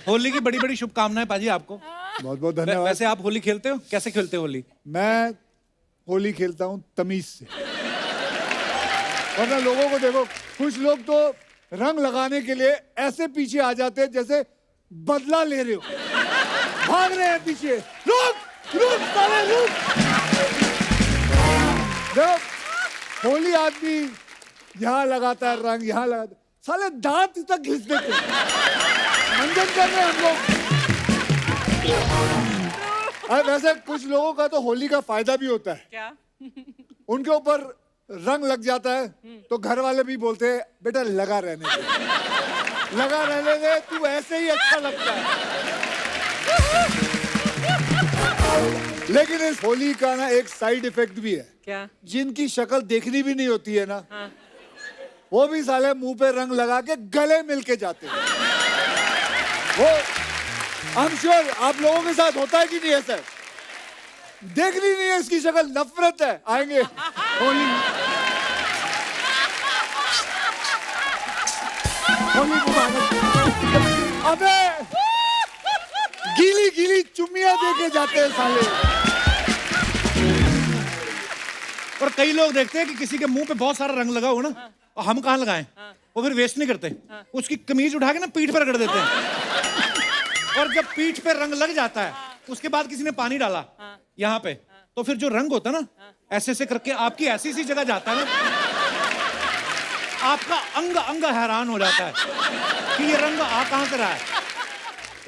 होली की बड़ी बड़ी शुभकामनाएं पाजी आपको। बहुत बहुत धन्यवाद। वैसे आप होली खेलते हो? कैसे खेलते हो होली? मैं होली खेलता हूँ तमीज से। वरना लोगों को देखो, कुछ लोग तो रंग लगाने के लिए ऐसे पीछे आ जाते हैं जैसे बदला ले रहे हो, भाग रहे हैं पीछे। रुक रुक साले रुक। देखो होली आदमी यहाँ लगाता है रंग, यहाँ लगाता है, साले दांत तक घिस देते हैं। मंजन कर रहे हैं हम लोग। वैसे कुछ लोगों का तो होली का फायदा भी होता है। क्या? उनके ऊपर रंग लग जाता है तो घर वाले भी बोलते हैं बेटा लगा रहने दे, लगा रहने दे, तू ऐसे ही अच्छा लगता है। लेकिन इस होली का ना एक साइड इफेक्ट भी है। क्या? जिनकी शक्ल देखनी भी नहीं होती है ना, हाँ। वो भी साले मुंह पे रंग लगा के गले मिल के जाते हैं। वो आई एम श्योर आप लोगों के साथ होता है कि नहीं ऐसा? देखनी नहीं है इसकी शक्ल, नफरत है, आएंगे होली होली मुबारक। अबे गीली गीली चुम्मियां देके जाते हैं साले। और कई लोग देखते हैं कि किसी के मुंह पे बहुत सारा रंग लगा हो ना, और हम कहाँ लगाएं? वो फिर वेस्ट नहीं करते, उसकी कमीज उठा के ना पीठ पर रगड़ देते हैं। और जब पीठ पे रंग लग जाता है, उसके बाद किसी ने पानी डाला यहाँ पे, तो फिर जो रंग होता है ना, ऐसे ऐसे करके आपकी ऐसी सी जगह जाता है ना, आपका अंग अंग हैरान हो जाता है कि ये रंग आ कहाँ से रहा है।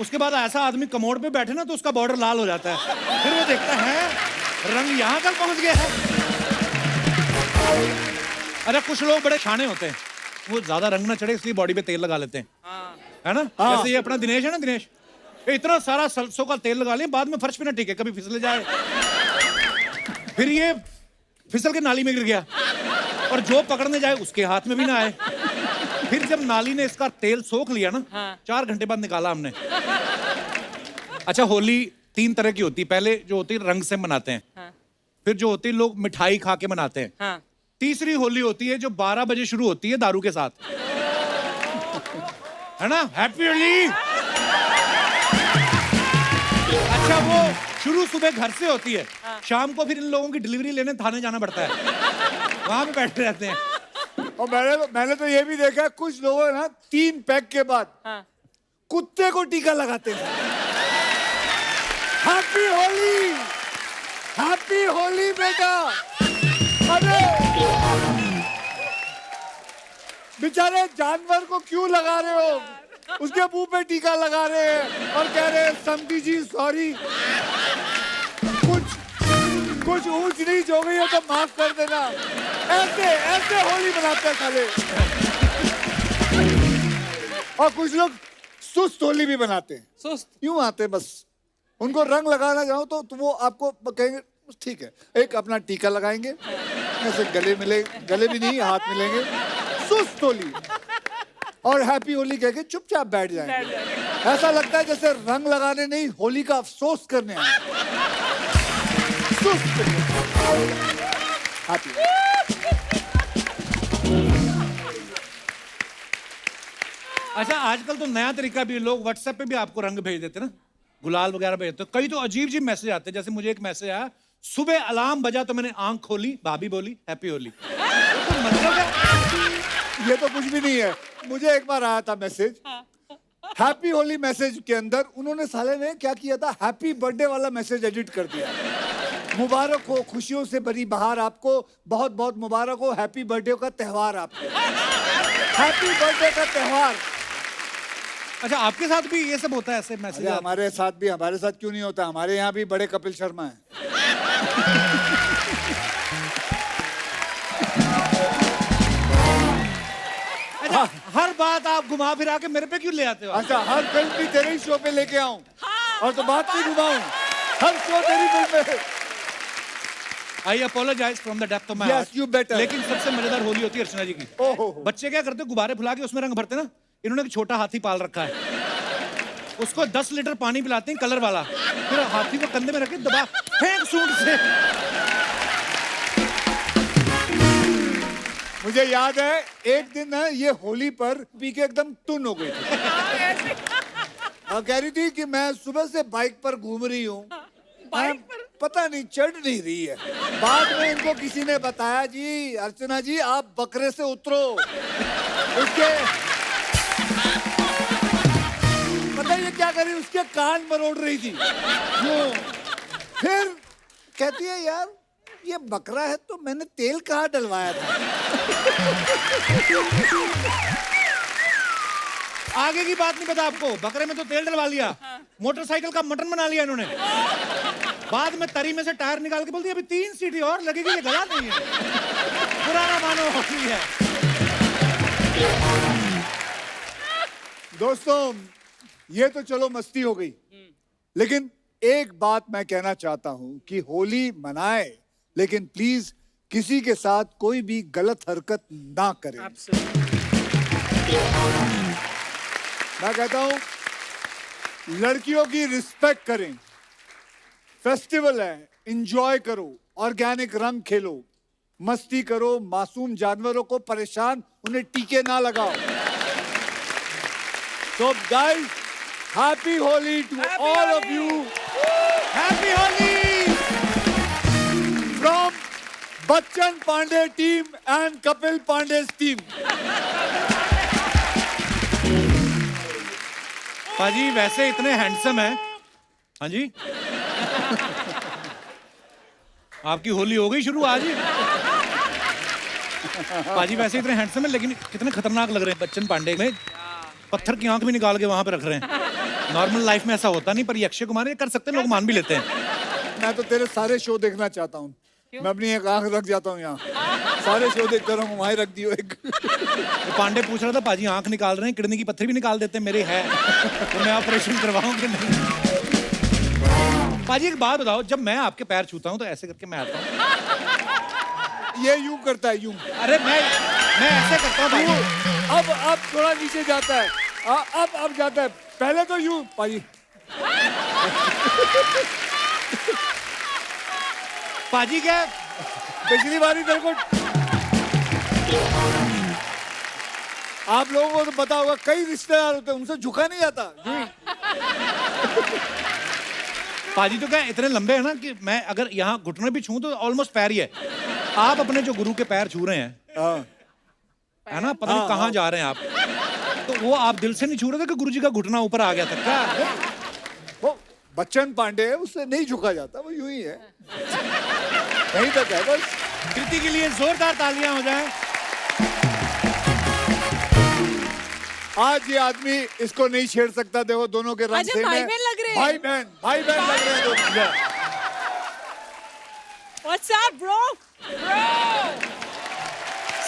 उसके बाद ऐसा आदमी कमोड पे बैठे ना तो उसका बॉर्डर लाल हो जाता है, फिर वो देखता है रंग यहाँ तक पहुंच गया है। अरे कुछ लोग बड़े शाने होते हैं, वो ज्यादा रंग ना चढ़े इसलिए बॉडी पे तेल लगा लेते हैं, है ना? जैसे ये अपना दिनेश है ना, दिनेश ये इतना सारा सरसों का तेल लगा ले, बाद में फर्श पे ना टिके, कभी फिसले जाए। फिर ये फिसल के नाली में गिर गया, और जो पकड़ने जाए उसके हाथ में भी ना आए। फिर जब नाली ने इसका तेल सोख लिया ना, 4 घंटे बाद निकाला हमने। अच्छा, होली 3 तरह की होती है। पहले जो होती है रंग से मनाते हैं, फिर जो होती है लोग मिठाई खा के मनाते हैं, तीसरी होली होती है जो 12 बजे शुरू होती है दारू के साथ, है ना? हैप्पी होली। अच्छा, वो शुरू सुबह घर से होती है, शाम को फिर इन लोगों की डिलीवरी लेने थाने जाना पड़ता है, वहां पे बैठे रहते हैं। और मैंने तो ये भी देखा है, कुछ लोग ना 3 पैक के बाद कुत्ते को टीका लगाते हैं। हैप्पी होली, हैप्पी होली बेटा। अरे बेचारे जानवर को क्यों लगा रहे हो? उसके मुंह पे टीका लगा रहे हैं और कह रहे हैं समधी जी सॉरी, कुछ ऊंच नीच हो गई है तो माफ कर देना। ऐसे ऐसे होली मनाते हैं साले। और कुछ लोग सुस्त होली भी बनाते हैं। सुस्त यूं आते हैं, बस उनको रंग लगाना चाहो तो वो आपको कहेंगे ठीक है, एक अपना टीका लगाएंगे, ऐसे गले मिले, गले भी नहीं हाथ मिलेंगे, सुस्त होली, और हैप्पी होली कह के चुपचाप बैठ जाएंगे। ऐसा लगता है जैसे रंग लगाने नहीं, होली का अफसोस करने आए। सुस्त हैप्पी। अच्छा, आजकल तो नया तरीका भी, लोग व्हाट्सएप पे भी आपको रंग भेज देते ना, गुलाल वगैरह भेजते हैं। कई तो अजीब अजीब मैसेज आते हैं। जैसे मुझे एक मैसेज आया, सुबह अलार्म बजा तो मैंने आंख खोली, भाभी बोली हैप्पी होली। तो मतलब है ये तो कुछ भी नहीं है। मुझे एक बार आया था मैसेज, हैप्पी होली मैसेज के अंदर उन्होंने साले ने क्या किया था, हैप्पी बर्थडे वाला मैसेज एडिट कर दिया। मुबारक हो, खुशियों से भरी बहार आपको, बहुत बहुत मुबारक हो, हैप्पी बर्थडे का त्योहार आपको, हैप्पी बर्थडे का त्योहार। अच्छा, आपके साथ भी ये सब होता है ऐसे मैसेज? हमारे साथ भी, हमारे साथ क्यों नहीं होता? हमारे यहाँ भी बड़े कपिल शर्मा है। अच्छा, हर बात आप घुमा फिरा के मेरे पे क्यों ले आते हो? अच्छा, हर फिल्म भी तेरे ही शो पे लेके आऊं और तो बात नहीं घुमाऊं, हर शो तेरी फिल्म में। I apologize from the depth of my Yes, heart. you better. लेकिन सबसे मजेदार होली होती है अर्चना जी की। ओहो। बच्चे क्या करते हैं, गुब्बारे फुला के उसमें रंग भरते ना। इन्होंने एक छोटा हाथी पाल रखा है, उसको 10 लीटर पानी पिलाते हैं कलर वाला, फिर हाथी को कंधे में रखे दबा फेंक सूंड से। मुझे याद है एक दिन ना ये होली पर पी के एकदम टुन हो गई थी। कह रही थी कि मैं सुबह से बाइक पर घूम रही हूँ, पता नहीं चढ़ नहीं रही है। बाद में इनको किसी ने बताया, जी अर्चना जी आप बकरे से उतरो। उसके पता ये क्या कर रही, उसके कान मरोड़ रही थी। फिर कहती है यार ये बकरा है तो मैंने तेल कहाँ डलवाया था। आगे की बात नहीं पता आपको, बकरे में तो तेल डलवा लिया, मोटरसाइकिल का मटन बना लिया इन्होंने। बाद में तरी में से टायर निकाल के बोलती है अभी 3 सीटी और लगेगी, ये गला नहीं है, पुराना मानो होती है। दोस्तों ये तो चलो मस्ती हो गई, लेकिन एक बात मैं कहना चाहता हूं कि होली मनाए, लेकिन प्लीज किसी के साथ कोई भी गलत हरकत ना करें। मैं कहता हूं लड़कियों की रिस्पेक्ट करें। फेस्टिवल है, एंजॉय करो, ऑर्गेनिक रंग खेलो, मस्ती करो, मासूम जानवरों को परेशान उन्हें टीके ना लगाओ। So guys, happy Holi to all of you. Happy Holi From Bachchan Pandey team and Kapil Pandey's team. पाजी वैसे इतने हैंडसम है। हाँ जी आपकी होली हो गई शुरू आज ही। पाजी वैसे इतने हैंडसम है लेकिन कितने खतरनाक लग रहे हैं। बच्चन पांडे में पत्थर की आंख भी निकाल के वहां पे रख रहे हैं। नॉर्मल लाइफ में ऐसा होता नहीं, पर ये अक्षय कुमार ये कर सकते हैं, लोग मान भी लेते हैं। मैं तो तेरे सारे शो देखना चाहता हूँ। मैं अपनी एक आंख रख जाता हूँ यहाँ, सारे शो देख कर वहाँ रख दियो एक। पांडे पूछ रहा था पाजी आंख निकाल रहे हैं, किडनी की पत्थर भी निकाल देते हैं, मेरे है तो मैं ऑपरेशन करवाऊं कि नहीं। पाजी एक बात बताओ, जब मैं आपके पैर छूता हूँ तो ऐसे करके मैं आता हूँ। ये यूं करता है, यूं। अरे मैं ऐसे करता हूँ पाजी। अब थोड़ा नीचे जाता है, अब जाता है। पहले तो यूं पाजी। पाजी क्या पिछली बारी तेरे को आप लोगों को तो पता होगा, कई रिश्तेदार होते हैं उनसे झुका नहीं जाता। पाजी तो क्या इतने लंबे हैं ना कि मैं अगर यहाँ घुटने भी छूं तो ऑलमोस्ट पैर ही है। आप अपने जो गुरु के पैर छू रहे हैं है ना, पता नहीं कहाँ जा रहे हैं आप, तो वो आप दिल से नहीं छू रहे थे कि गुरुजी का घुटना ऊपर आ गया था क्या? वो बच्चन पांडे है, उससे नहीं झुका जाता, वो यूं ही है, नहीं तक है बस। कृति के लिए जोरदार तालियां हो जाएं। आज ये आदमी इसको नहीं छेड़ सकता, देखो दोनों के रंग अच्छा, सेम है। भाई-बहन लग रहे हैं। भाई बहन लग रहे हैं दोनों। What's up, bro?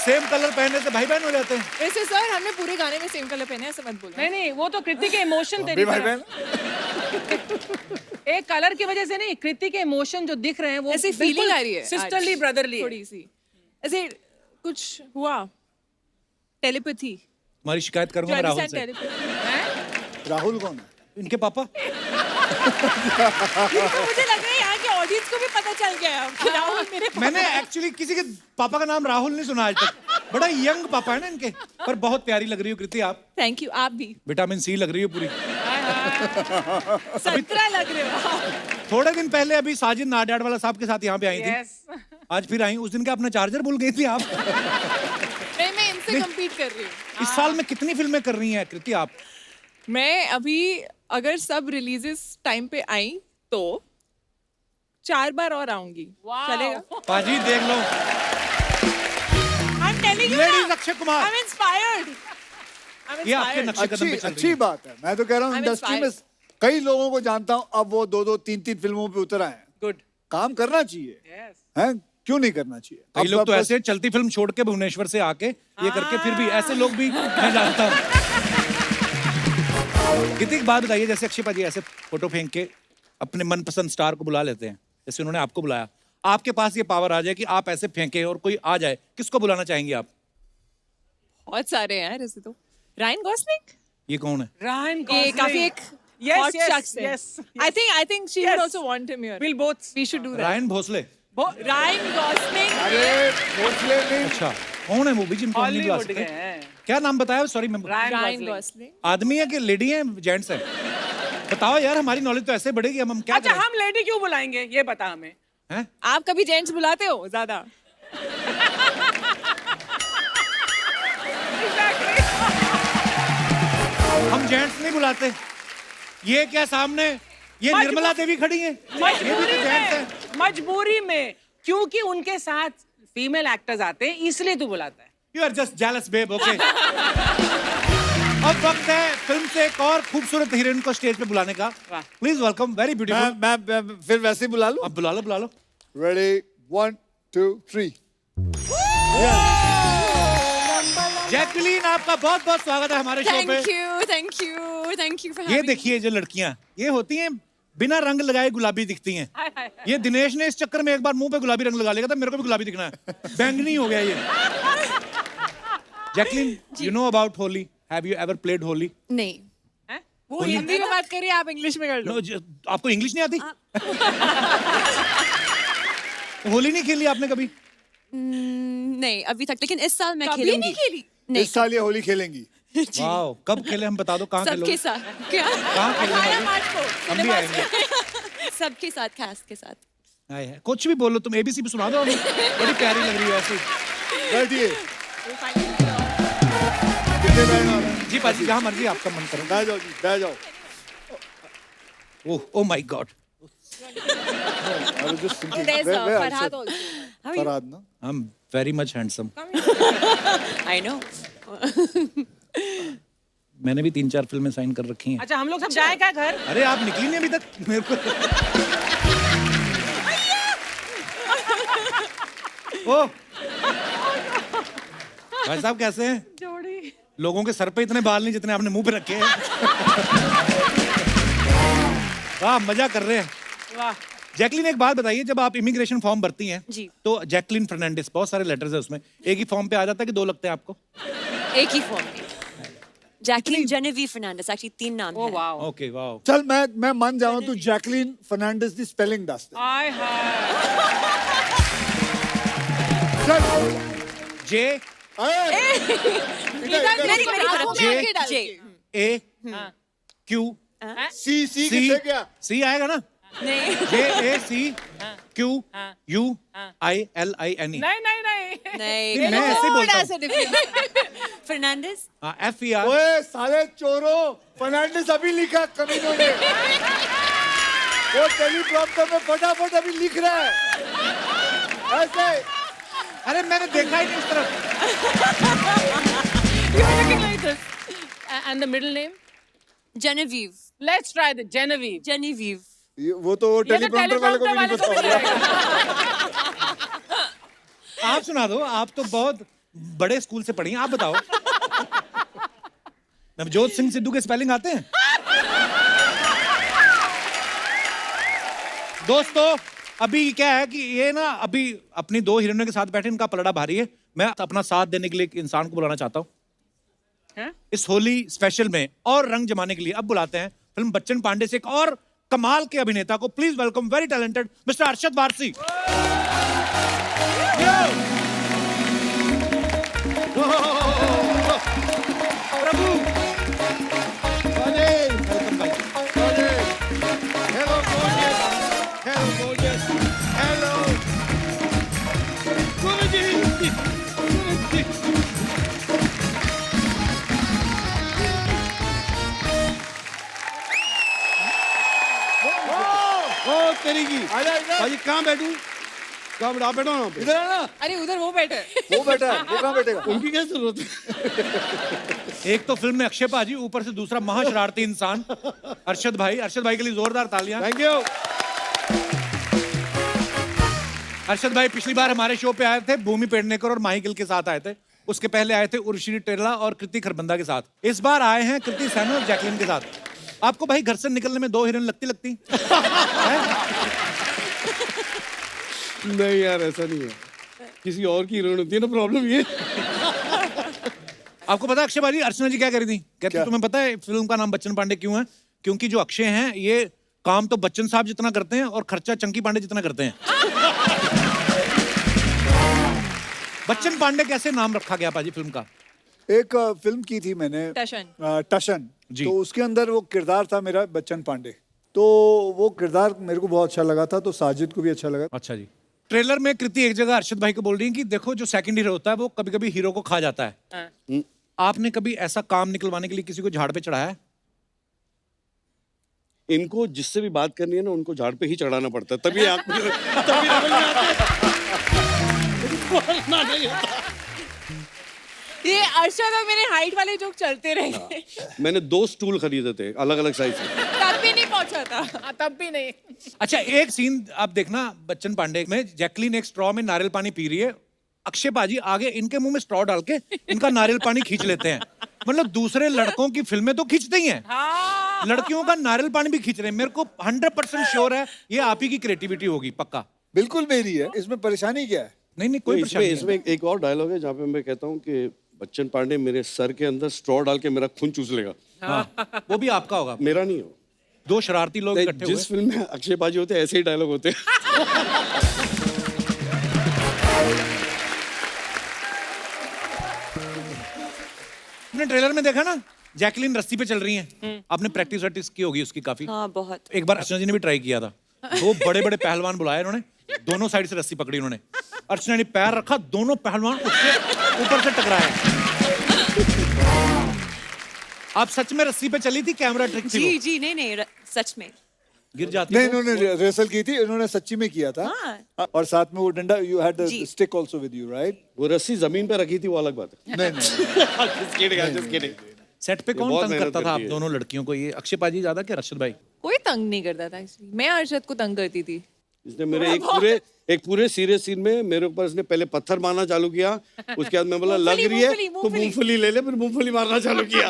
Same colour पहनने से भाई बहन हो जाते हैं। वैसे सर हमने पूरे गाने में सेम कलर पहने हैं, ऐसा मत बोलो। नहीं नहीं, वो तो कृति के इमोशन भी तेरी भाई तरफ। बहन। एक कलर की वजह से नहीं, कृति के इमोशन जो दिख रहे हैं वो ऐसी फीलिंग आ रही है सिस्टरली आज, ब्रदरली थोड़ी सी ऐसे कुछ हुआ। टेलीपैथी तुम्हारी शिकायत करूंगा मैं राहुल से। राहुल कौन है? इनके पापा। मुझे लग रहा है यहाँ के ऑडियंस को भी पता चल गया है कि राहुल मेरे पापा मैंने एक्चुअली किसी के पापा का नाम राहुल नहीं सुना आज तक। बड़ा यंग पापा है ना इनके, पर बहुत प्यारी लग रही हो कृति आप। थैंक यू, आप भी विटामिन सी लग रही हो पूरी। 17 लग रहे हो आप। थोड़े दिन पहले अभी साजिद नाडियाड वाला साहब के साथ यहाँ पे आई थी। यस आज फिर आई। उस दिन का अपना चार्जर भूल गई थी आप। नहीं, मैं इनसे कम्पीट कर रही हूँ। इस साल में कितनी फिल्में कर रही हैं कृति आप? मैं अभी अगर सब रिलीजेस टाइम पे आई तो 4 बार और आऊंगी। चलेगा? पाजी देख लो, I'm telling you लेडीज ना, Akshay Kumar. I'm inspired. I'm ये आपके inspired. नक्शे कदम पे चल रही अच्छी है। बात है। मैं तो कह रहा हूँ I'm इंडस्ट्री में inspired. कई लोगों को जानता हूँ, अब वो 2-2 3-3 फिल्मों पे उतर आए हैं। गुड काम करना चाहिए, यस हैं? क्यों नहीं करना चाहिए? कई अब लोग तो बस- ऐसे चलती फिल्म छोड़ के भुवनेश्वर से आके ये करके फिर भी ऐसे लोग भी मैं जानता हूँ। कितनी बात बताइए, जैसे अक्षय पाजी ऐसे फोटो फेंक के अपने मनपसंद स्टार को बुला लेते हैं, जैसे उन्होंने आपको बुलाया, आपके पास ये पावर आ जाए कि आप ऐसे फेंके और कोई आ जाए, किसको बुलाना चाहेंगे आप? बहुत सारे हैं यार ऐसे तो। रायन गॉसलिंग ये कौन है? रायन ये काफी एक Yes, hot yes, शख्स है। yes, I think she Yes. would also want him here. Will both We should do that. Ryan Bhosle. Ryan Gosling. अरे भोसले नहीं, अच्छा, कौन है वो भी जिनको हम नहीं बुला हॉलीवुड सकते? के हैं क्या नाम बताया? सॉरी मैं। Ryan Gosling. आदमी है कि लेडी है, जेंट्स है? बताओ यार, हमारी नॉलेज तो ऐसे बढ़ेगी, हम क्या अच्छा करें? हम लेडी क्यों बुलाएंगे ये बता हमें। हैं? आप कभी जेंट्स बुलाते हो ज्यादा? हम जेंट्स नहीं बुलाते। ये क्या सामने ये निर्मला देवी खड़ी हैं, ये भी तो जेंट्स हैं। मजबूरी में क्योंकि उनके साथ फीमेल एक्टर्स आते हैं इसलिए तू बुलाता है। You are just jealous babe, okay. अब वक्त है फिल्म से एक और खूबसूरत हीरोइन को स्टेज पे बुलाने का। वाह। Please welcome, very beautiful. मैं फिर वैसे ही बुला लूं। अब बुला लो, बुला लो। रेडी 1 2 3। जैकलीन, आपका बहुत बहुत स्वागत है हमारे शो पे। थैंक यू फॉर ये देखिए, जो लड़कियां ये होती हैं बिना रंग लगाए गुलाबी दिखती हैं। हाय, हाय, हाय। ये दिनेश ने इस चक्कर में एक बार मुंह पे गुलाबी रंग लगा लिया था, मेरे को भी गुलाबी दिखना है, बैंगनी हो गया ये। Jacqueline, you know about Holi? Have you ever played Holi? नहीं, हैं? वो हिंदी में बात करिए, आप इंग्लिश में कर लो। नो, आपको इंग्लिश नहीं आती? होली नहीं खेली आपने कभी? नहीं अभी तक, लेकिन इस साल मैं कभी खेलूंगी। नहीं खेली? इस साल ये होली खेलेंगी। वाओ, कब खेले हम बता दो, कहाँ खेलोगे? सबके साथ। क्या? कहाँ खेलोगे? हम भी आएंगे। सबके साथ, कैस्ट के साथ। आए हैं। कुछ भी बोलो, तुम एबीसी भी सुना दो हमें, बड़ी प्यारी लग रही है ऐसे। बैठिए। कितने बैठना है? जी पाजी, जहाँ मर्जी आपका मन करो। बैठ जाओ जी, बैठ जाओ। Oh my God, I was just thinking, There's where I Farhad said- also. Farhad ना? I am very much handsome. I know. मैंने भी 3-4 फिल्में साइन कर रखी हैं। अच्छा हम लोग सब जाए क्या घर। अरे आप निकली नहीं अभी तक मेरे को। ओ भाई साहब, कैसे हैं? जोड़ी। लोगों के सर पे इतने बाल नहीं जितने आपने मुंह पे रखे हैं। वाह, मजा कर रहे हैं। वाह। जैकलीन, एक बात बताइए, जब आप इमिग्रेशन फॉर्म भरती हैं जी। तो जैकलीन फर्नांडिस, बहुत सारे लेटर्स है उसमें, एक ही फॉर्म पे आ जाता है कि 2 लगते हैं आपको? एक ही फॉर्म में। जैकलीन जेनेवी फर्नांडिस, एक्चुअली 3 नाम ओ है। वाओ। Okay, wow. चल मैं मान जाऊं तू जैकलीन फर्नांडिस दी स्पेलिंग दस दे। हाय हाय। चल जे मेरी तरफ। जे जे। ए क्यू सी सी, किसे क्या? सी आएगा ना? नहीं। J A C Q U I L I N E. नहीं नहीं नहीं। नहीं। मैं ऐसे ही बोलता हूँ। फर्नांडिस। F E R. ओए साले चोरों, फर्नांडिस अभी लिखा कमीनों ने। वो टेलीप्रॉम्प्टर में फटाफट अभी लिख रहा है ऐसे। अरे मैंने देखा ही नहीं इस तरफ। You're looking like this. And the middle name? Genevieve. Let's try the Genevieve. Genevieve. वो तो ये तो टेलीप्रॉम्प्टर वाले को भी नहीं teleprompter पता वाले होगा। आप सुना दो, आप तो बहुत बड़े स्कूल से पढ़ी हैं, आप बताओ। नवजोत सिंह सिद्धू के स्पेलिंग आते हैं? दोस्तों, अभी क्या है कि ये ना अभी अपनी 2 हीरोइनों के साथ बैठे, इनका पलड़ा भारी है। मैं अपना साथ देने के लिए एक इंसान को बुलाना चाहता हूँ हैं? इस होली स्पेशल में और रंग जमाने के लिए। अब बुलाते हैं फिल्म बच्चन पांडे से एक और कमाल के अभिनेता को। Please welcome very talented mister Arshad Warsi. Prabhu welcome भाई। Hello, gorgeous. Hello, gorgeous. Hello गुरुजी। ओ तेरी की आजा इधर। भाजी कहाँ बैठूं? कहाँ बैठा? आप बैठो ना पे। इधर आना। अरे उधर वो बैठे। वो बैठा है, वो कहाँ बैठेगा? उनकी क्या जरूरत है? एक तो फिल्म में अक्षय पाजी, ऊपर से दूसरा महाशरारती इंसान अरशद भाई। अरशद भाई के लिए जोरदार तालियां। Thank you. अरशद भाई पिछली बार हमारे शो पे आए थे भूमि पेडनेकर और माही गिल के साथ आए थे। उसके पहले आए थे उर्वशी टेरला और कृति खरबंदा के साथ। इस बार आए हैं कृति सैनन और जैकलीन के साथ। आपको भाई घर से निकलने में 2 हीरोइन लगती हैं? नहीं यार, ऐसा नहीं है, किसी और की हीरोइन होती है ना, प्रॉब्लम ये। आपको पता है अक्षय भाई, अर्चना जी क्या करी थी? कहती क्या? तुम्हें पता है फिल्म का नाम बच्चन पांडे क्यों है? क्योंकि जो अक्षय हैं ये काम तो बच्चन साहब जितना करते हैं और खर्चा चंकी पांडे जितना करते हैं। बच्चन पांडे कैसे नाम रखा गया पाजी फिल्म का? एक फिल्म की थी मैंने, टशन। टशन। जी। तो उसके अंदर वो किरदार था मेरा बच्चन पांडे, तो वो किरदार मेरे को बहुत अच्छा लगा था, तो साजिद को भी अच्छा लगा। अच्छा जी। ट्रेलर में कृति एक जगह अर्शद भाई को बोल रही है कि देखो जो सेकंड हीरो होता है वो कभी कभी हीरो को खा जाता है। आपने कभी ऐसा काम निकलवाने के लिए किसी को झाड़ पे चढ़ाया है? इनको जिससे भी बात करनी है ना, उनको झाड़ पे ही चढ़ाना पड़ता है, तभी आप तभी समझ में आता है। बोलना नहीं होता। ये अर्शद और मेरे हाइट वाले जोक चलते रहेंगे। मैंने 2 स्टूल खरीदे थे अलग अलग साइज के। तब भी नहीं पहुंचा था। तब भी नहीं। अच्छा, एक सीन आप देखना बच्चन पांडे में, जैकलीन एक स्ट्रॉ में नारियल पानी पी रही है, अक्षय पाजी आगे इनके मुंह में स्ट्रॉ डाल के इनका नारियल पानी खींच लेते हैं। मतलब दूसरे लड़कों की फिल्में तो खींचते ही हैं, लड़कियों का नारियल पानी भी खींच रहे हैं। मेरे को 100% श्योर है ये आप ही की क्रिएटिविटी होगी, पक्का। बिल्कुल मेरी है, इसमें परेशानी क्या है? नहीं कोई इसमें परेशानी नहीं इसमें एक और डायलॉग है जहाँ पे मैं कहता हूँ कि बच्चन पांडे मेरे सर के अंदर स्ट्रॉ डाल के मेरा खून चूस लेगा। है। हाँ, वो भी आपका होगा। मेरा नहीं हो। दो शरारती लोग इकट्ठे हुए। जिस फिल्म में अक्षय पाजी होते हैं ऐसे ही डायलॉग होते हैं। आपने ट्रेलर में देखा ना, जैकलीन रस्सी पे चल रही हैं। आपने प्रैक्टिस वैक्टिस की होगी उसकी काफी। हाँ बहुत। एक बार अर्चना जी ने भी ट्राई किया था। 2 बड़े बड़े पहलवान बुलाए इन्होंने, दोनों साइड से रस्सी पकड़ी उन्होंने, अर्चना ने पैर रखा, दोनों पहलवान उठ के ऊपर से टकराए। आप सच में रस्सी पे चली थी? कैमरा ट्रिक थी वो? जी जी नहीं सच में गिर जाती नहीं, तो? इन्होंने रिहर्सल की थी, इन्होंने सच्ची में किया था। हाँ। और साथ में वो डंडा, यू हैड द जी। Stick also with you, right? वो रस्सी जमीन पे रखी थी, वो अलग बात है। नहीं Just kidding, I'm just kidding. Set पे कौन बहुत तंग मेहनत करता था आप करती है। दोनों लड़कियों को? ये अक्षय पाजी ज्यादा कि अर्शद भाई? कोई तंग नहीं करता था इसलिए मैं अर्शद को तंग करती थी। इसने मेरे एक पूरे सीरियस सीन में मेरे ऊपर इसने पहले पत्थर मारना चालू किया, उसके बाद मैं बोला लग रही है तो मूंगफली ले ले, फिर मूंगफली मारना चालू किया।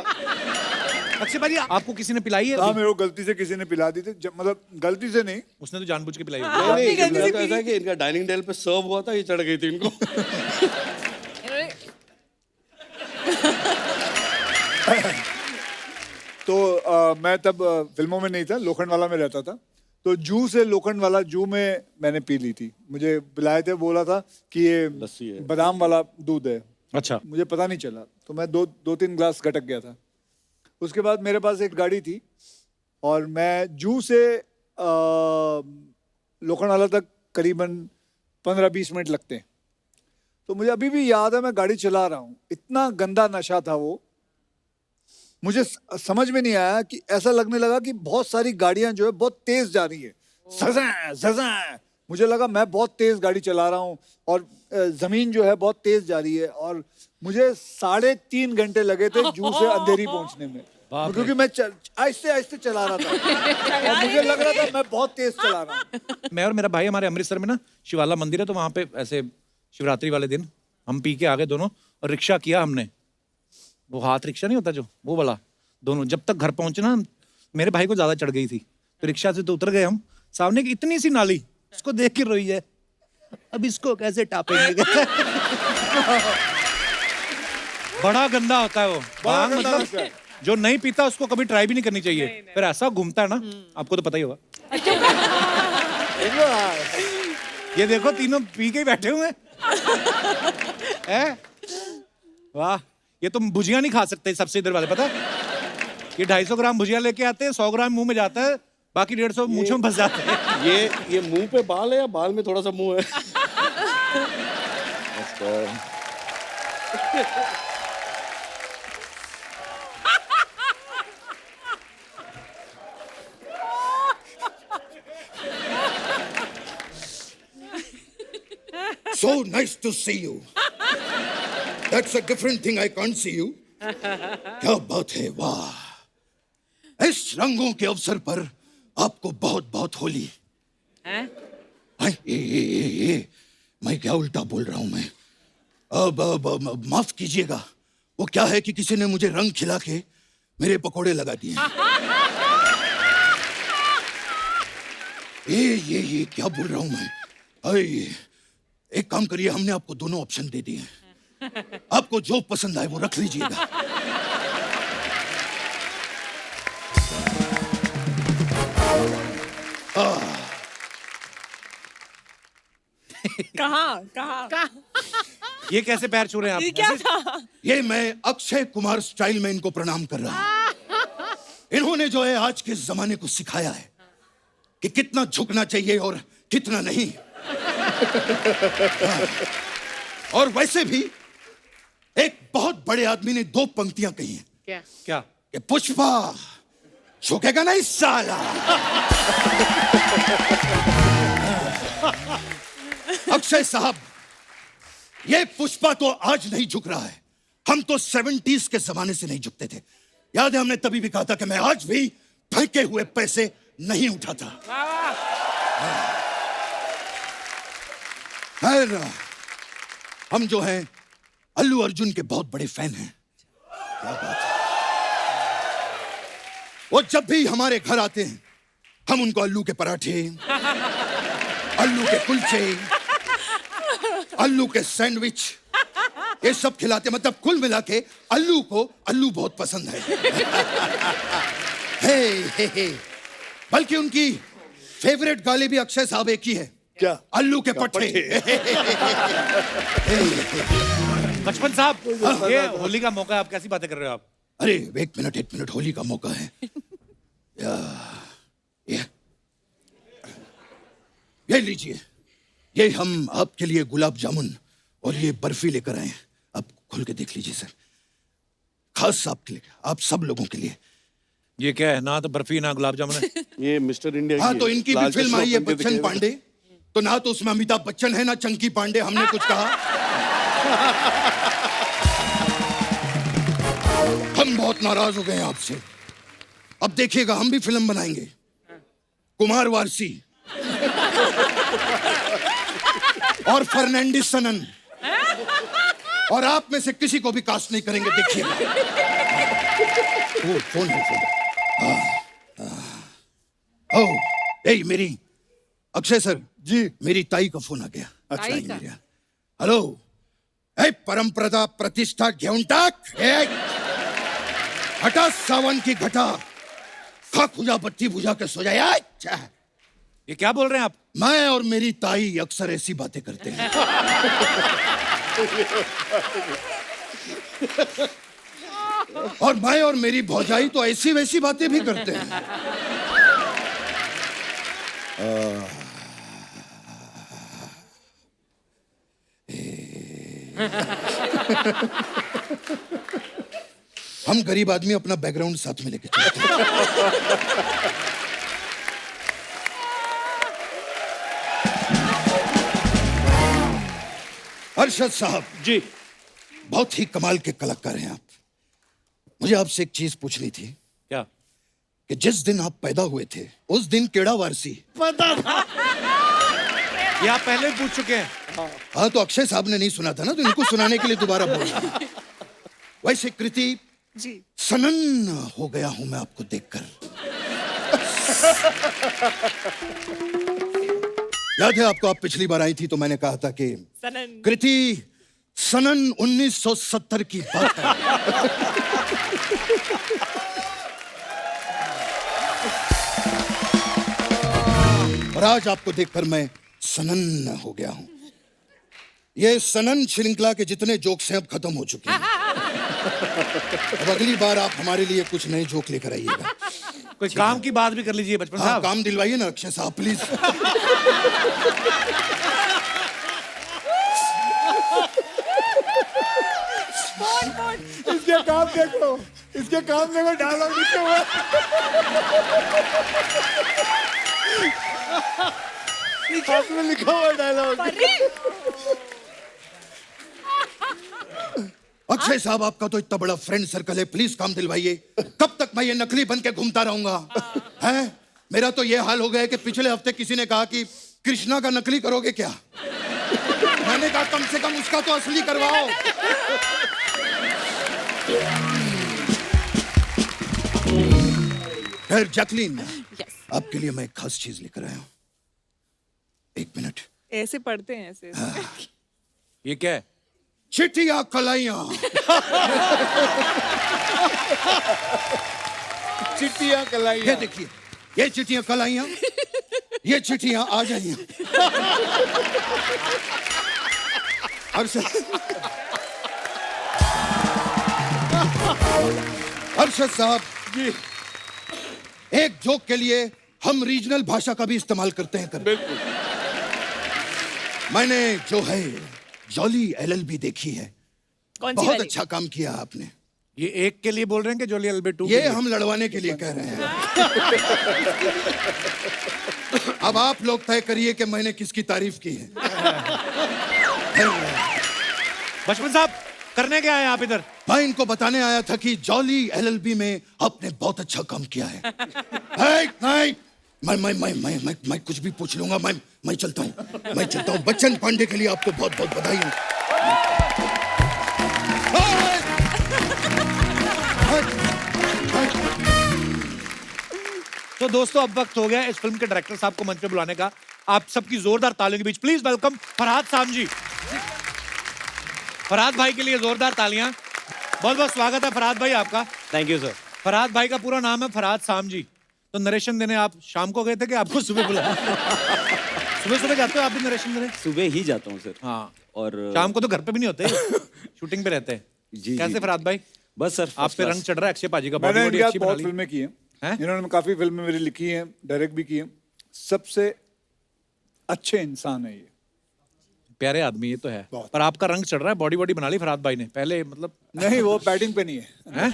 अक्षय भाई आपको किसी ने पिलाई है? हाँ, मेरे को गलती से किसी ने पिला दी थी, मतलब गलती से नहीं। उसने तो जानबूझ के पिलाई होगी। नहीं, नहीं, तो ऐसा है कि इनका डाइनिंग टेबल पे सर्व हुआ था, ये चढ़ गई थी इनको। तो मैं तब फिल्मों में नहीं था, लोखंड वाला में रहता था, तो जू से लोखंड वाला जू में मैंने पी ली थी। मुझे पिलाए थे, बोला था कि लस्सी ये है। बादाम वाला दूध है। अच्छा। मुझे पता नहीं चला, तो मैं 2-3 ग्लास गटक गया था। उसके बाद मेरे पास एक गाड़ी थी और मैं जू से लोखंड वाला तक करीबन 15-20 मिनट लगते हैं। तो मुझे अभी भी याद है, मैं गाड़ी चला रहा हूँ, इतना गंदा नशा था वो, मुझे समझ में नहीं आया कि ऐसा लगने लगा कि बहुत सारी गाड़ियां जो है बहुत तेज जा रही है, ज़ज़ ज़ज़। मुझे लगा मैं बहुत तेज गाड़ी चला रहा हूँ और जमीन जो है बहुत तेज जा रही है, और मुझे 3.5 घंटे लगे थे जू से अंधेरी पहुंचने में, क्योंकि मैं आहिस्ते आहिस्ते चला रहा था और मुझे लग रहा था मैं बहुत तेज चला रहा हूँ। मैं और मेरा भाई, हमारे अमृतसर में ना शिवाला मंदिर है, तो वहां पे ऐसे शिवरात्रि वाले दिन हम पी के आ गए दोनों, और रिक्शा किया हमने, वो हाथ रिक्शा नहीं होता जो, वो वाला, दोनों। जब तक घर पहुंचे ना, मेरे भाई को ज्यादा चढ़ गई थी, तो रिक्शा से तो उतर गए हम, सामने की इतनी सी नाली, उसको देख के रोई है, अब इसको कैसे टापेंगे। बड़ा गंदा होता है वो भांग, मतलब जो नहीं पीता उसको कभी ट्राई भी नहीं करनी चाहिए। फिर ऐसा घूमता है ना, आपको तो पता ही होगा। ये देखो तीनों पी के ही बैठे हुए हैं। वाह, ये तुम भुजिया नहीं खा सकते सबसे इधर वाले, पता है? ये 250 ग्राम भुजिया लेके आते हैं, 100 ग्राम मुंह में जाता है, बाकी 150 मूंछों में फंस जाते हैं। ये मुंह पे बाल है या बाल में थोड़ा सा मुंह है? So nice to see you. That's a different thing. I can't see you. क्या बात है, वाह! इस रंगों के अवसर पर आपको बहुत बहुत होली। ये मैं क्या उल्टा बोल रहा हूं मैं? अब माफ कीजिएगा, वो क्या है कि किसी ने मुझे रंग खिला के मेरे पकोड़े लगा दिए। ये क्या बोल रहा हूं मैं? एक काम करिए, हमने आपको दोनों ऑप्शन दे दिए हैं, आपको जो पसंद आए वो रख लीजिएगा। कहाँ? ये कैसे पैर छू रहे हैं आप? ये क्या था? ये मैं अक्षय कुमार स्टाइल में इनको प्रणाम कर रहा हूं। इन्होंने जो है आज के जमाने को सिखाया है कि कितना झुकना चाहिए और कितना नहीं। और वैसे भी एक बहुत बड़े आदमी ने 2 पंक्तियां कही हैं क्या? क्या? कि पुष्पा झुकेगा नहीं साला। अक्षय साहब, ये पुष्पा तो आज नहीं झुक रहा है, हम तो 70s के जमाने से नहीं झुकते थे। याद है हमने तभी भी कहा था कि मैं आज भी फेंके हुए पैसे नहीं उठाता। खैर, हम जो हैं अल्लू अर्जुन के बहुत बड़े फैन हैं। क्या बात है। वो जब भी हमारे घर आते हैं हम उनको अल्लू के पराठे, अल्लू के कुलचे, अल्लू के सैंडविच, ये सब खिलाते। मतलब कुल मिला के अल्लू को अल्लू बहुत पसंद है। हे। बल्कि उनकी फेवरेट गाली भी अक्षय साहब एक ही है। क्या? अल्लू के पट्टे। बचपन साहब, ये होली का मौका है, आप कैसी बातें कर रहे हो आप? अरे एक मिनट, होली का मौका है। ये लीजिए, ये हम आपके लिए गुलाब जामुन और ये बर्फी लेकर आए हैं। आप खोल के देख लीजिए सर, खास आपके लिए, आप सब लोगों के लिए। ये क्या है? ना तो बर्फी ना गुलाब जामुन है। ये मिस्टर इंडिया हाँ, की तो है। इनकी लाल भी फिल्म चश्मा आई है पहन के बच्चन दिखेगा। पांडे, तो ना तो उसमें अमिताभ बच्चन है ना चंकी पांडे। हमने कुछ कहा? हम बहुत नाराज हो गए हैं आपसे। अब देखिएगा हम भी फिल्म बनाएंगे, कुमार वारसी और फर्नांडिस सनन, और आप में से किसी को भी कास्ट नहीं करेंगे। देखिएगा। ओ, फोन है, फोन। ओ, ए मेरी अक्षय सर जी। मेरी ताई का फोन आ गया। अच्छा, ताई मेरी। हेलो, ए परंपरा प्रतिष्ठा घेऊन टाक, हटा सावन की घटा, खा खुजा बत्ती बुझा के सो जाए। अच्छा, ये क्या बोल रहे हैं आप? मैं और मेरी ताई अक्सर ऐसी बातें करते हैं। और मैं और मेरी भौजाई तो ऐसी वैसी बातें भी करते हैं। हम गरीब आदमी अपना बैकग्राउंड साथ में लेके चलते हैं। अरशद साहब जी, बहुत ही कमाल के कलाकार हैं आप। मुझे आपसे एक चीज पूछनी थी क्या? कि जिस दिन आप पैदा हुए थे उस दिन केड़ा वारसी? ये आप पहले भी पूछ चुके हैं। हाँ, तो अक्षय साहब ने नहीं सुना था ना, तो इनको सुनाने के लिए दोबारा बोल रहा हूं। वैसे कृति जी। सनन हो गया हूं मैं आपको देखकर। याद है आपको, आप पिछली बार आई थी तो मैंने कहा था कि सनन। कृति सनन 1970 की बात है। और आज आपको देखकर मैं सनन हो गया हूं। ये सनन श्रृंखला के जितने जोक्स हैं अब खत्म हो चुके हैं। अब अगली बार आप हमारे लिए कुछ नए जोक लेकर आइएगा। कोई काम की बात भी कर लीजिए बचपन हाँ, साहब। काम दिलवाइए ना अक्षय साहब प्लीज। इसके काम देखो, इसके काम देखो, डायलॉग लिखे हुए। हाथ में लिखा हुआ डायलॉग। अक्षय साहब, आपका तो इतना बड़ा फ्रेंड सर्कल है, प्लीज काम दिलवाइए। कब तक मैं ये नकली बन के घूमता रहूंगा? हैं? मेरा तो ये हाल हो गया है कि पिछले हफ्ते किसी ने कहा कि कृष्णा का नकली करोगे क्या? मैंने कहा कम से कम उसका तो असली करवाओ। खैर जैकलीन, आपके लिए मैं एक खास चीज लेकर आया हूं। एक मिनट। ऐसे पढ़ते हैं ऐसे। ये क्या है? चिट्ठियां कलाइयां। चिट्ठियां कलाई। ये देखिए, ये चिट्ठियां कलाइयां, ये चिट्ठियां आ जाइयां। अरशद साहब जी, एक जोक के लिए हम रीजनल भाषा का भी इस्तेमाल करते हैं। बिल्कुल। मैंने जो है जॉली एलएलबी देखी है, कौन सी बहुत वाली? अच्छा काम किया आपने। ये एक के लिए बोल रहे हैं कि जोली एलबी 2 ये हम लड़वाने के लिए कह रहे हैं। अब आप लोग तय करिए कि मैंने किसकी तारीफ की है। बचपन साहब करने क्या है आप इधर? मैं इनको बताने आया था कि जॉली एलएलबी में आपने बहुत अच्छा काम किया है। नहीं, मैं कुछ भी पूछ लूंगा। मैं चलता हूँ। बच्चन पांडे के लिए आपको बहुत बहुत बधाई हो। तो दोस्तों अब वक्त हो गया इस फिल्म के डायरेक्टर साहब को मंच पे बुलाने का। आप सबकी जोरदार तालियों के बीच प्लीज वेलकम फरहाद साहब जी। फरहाद भाई के लिए जोरदार तालियां। बहुत बहुत स्वागत है फरहाद भाई आपका। Thank you sir. फरहाद भाई का पूरा नाम है फरहाद साम जी। तो नरेशन देने आप शाम को गए थे कि आपको सुबह बुलाया? सुबह सुबह जाते हो आप भी नरेशन देने? सुबह ही जाता हूँ सर। हाँ, और शाम को तो घर पे भी नहीं होते, शूटिंग पे रहते हैं। जी, कैसे जी। फरहाद भाई? बस सर आप पे रंग चढ़ रहा है अक्षय पाजी का। मैंने बॉडी इनके अच्छी साथ बना बहुत ली फिल्में की हैं। हैं? इन्होंने काफी फिल्में मेरी लिखी हैं, डायरेक्ट भी की हैं। सबसे अच्छे इंसान है ये। प्यारे आदमी ये तो है, बहुत। पर आपका रंग चढ़ रहा है। बॉडी बॉडी बना ली फरहाद भाई ने पहले, मतलब नहीं, वो बैटिंग पे नहीं है। हैं?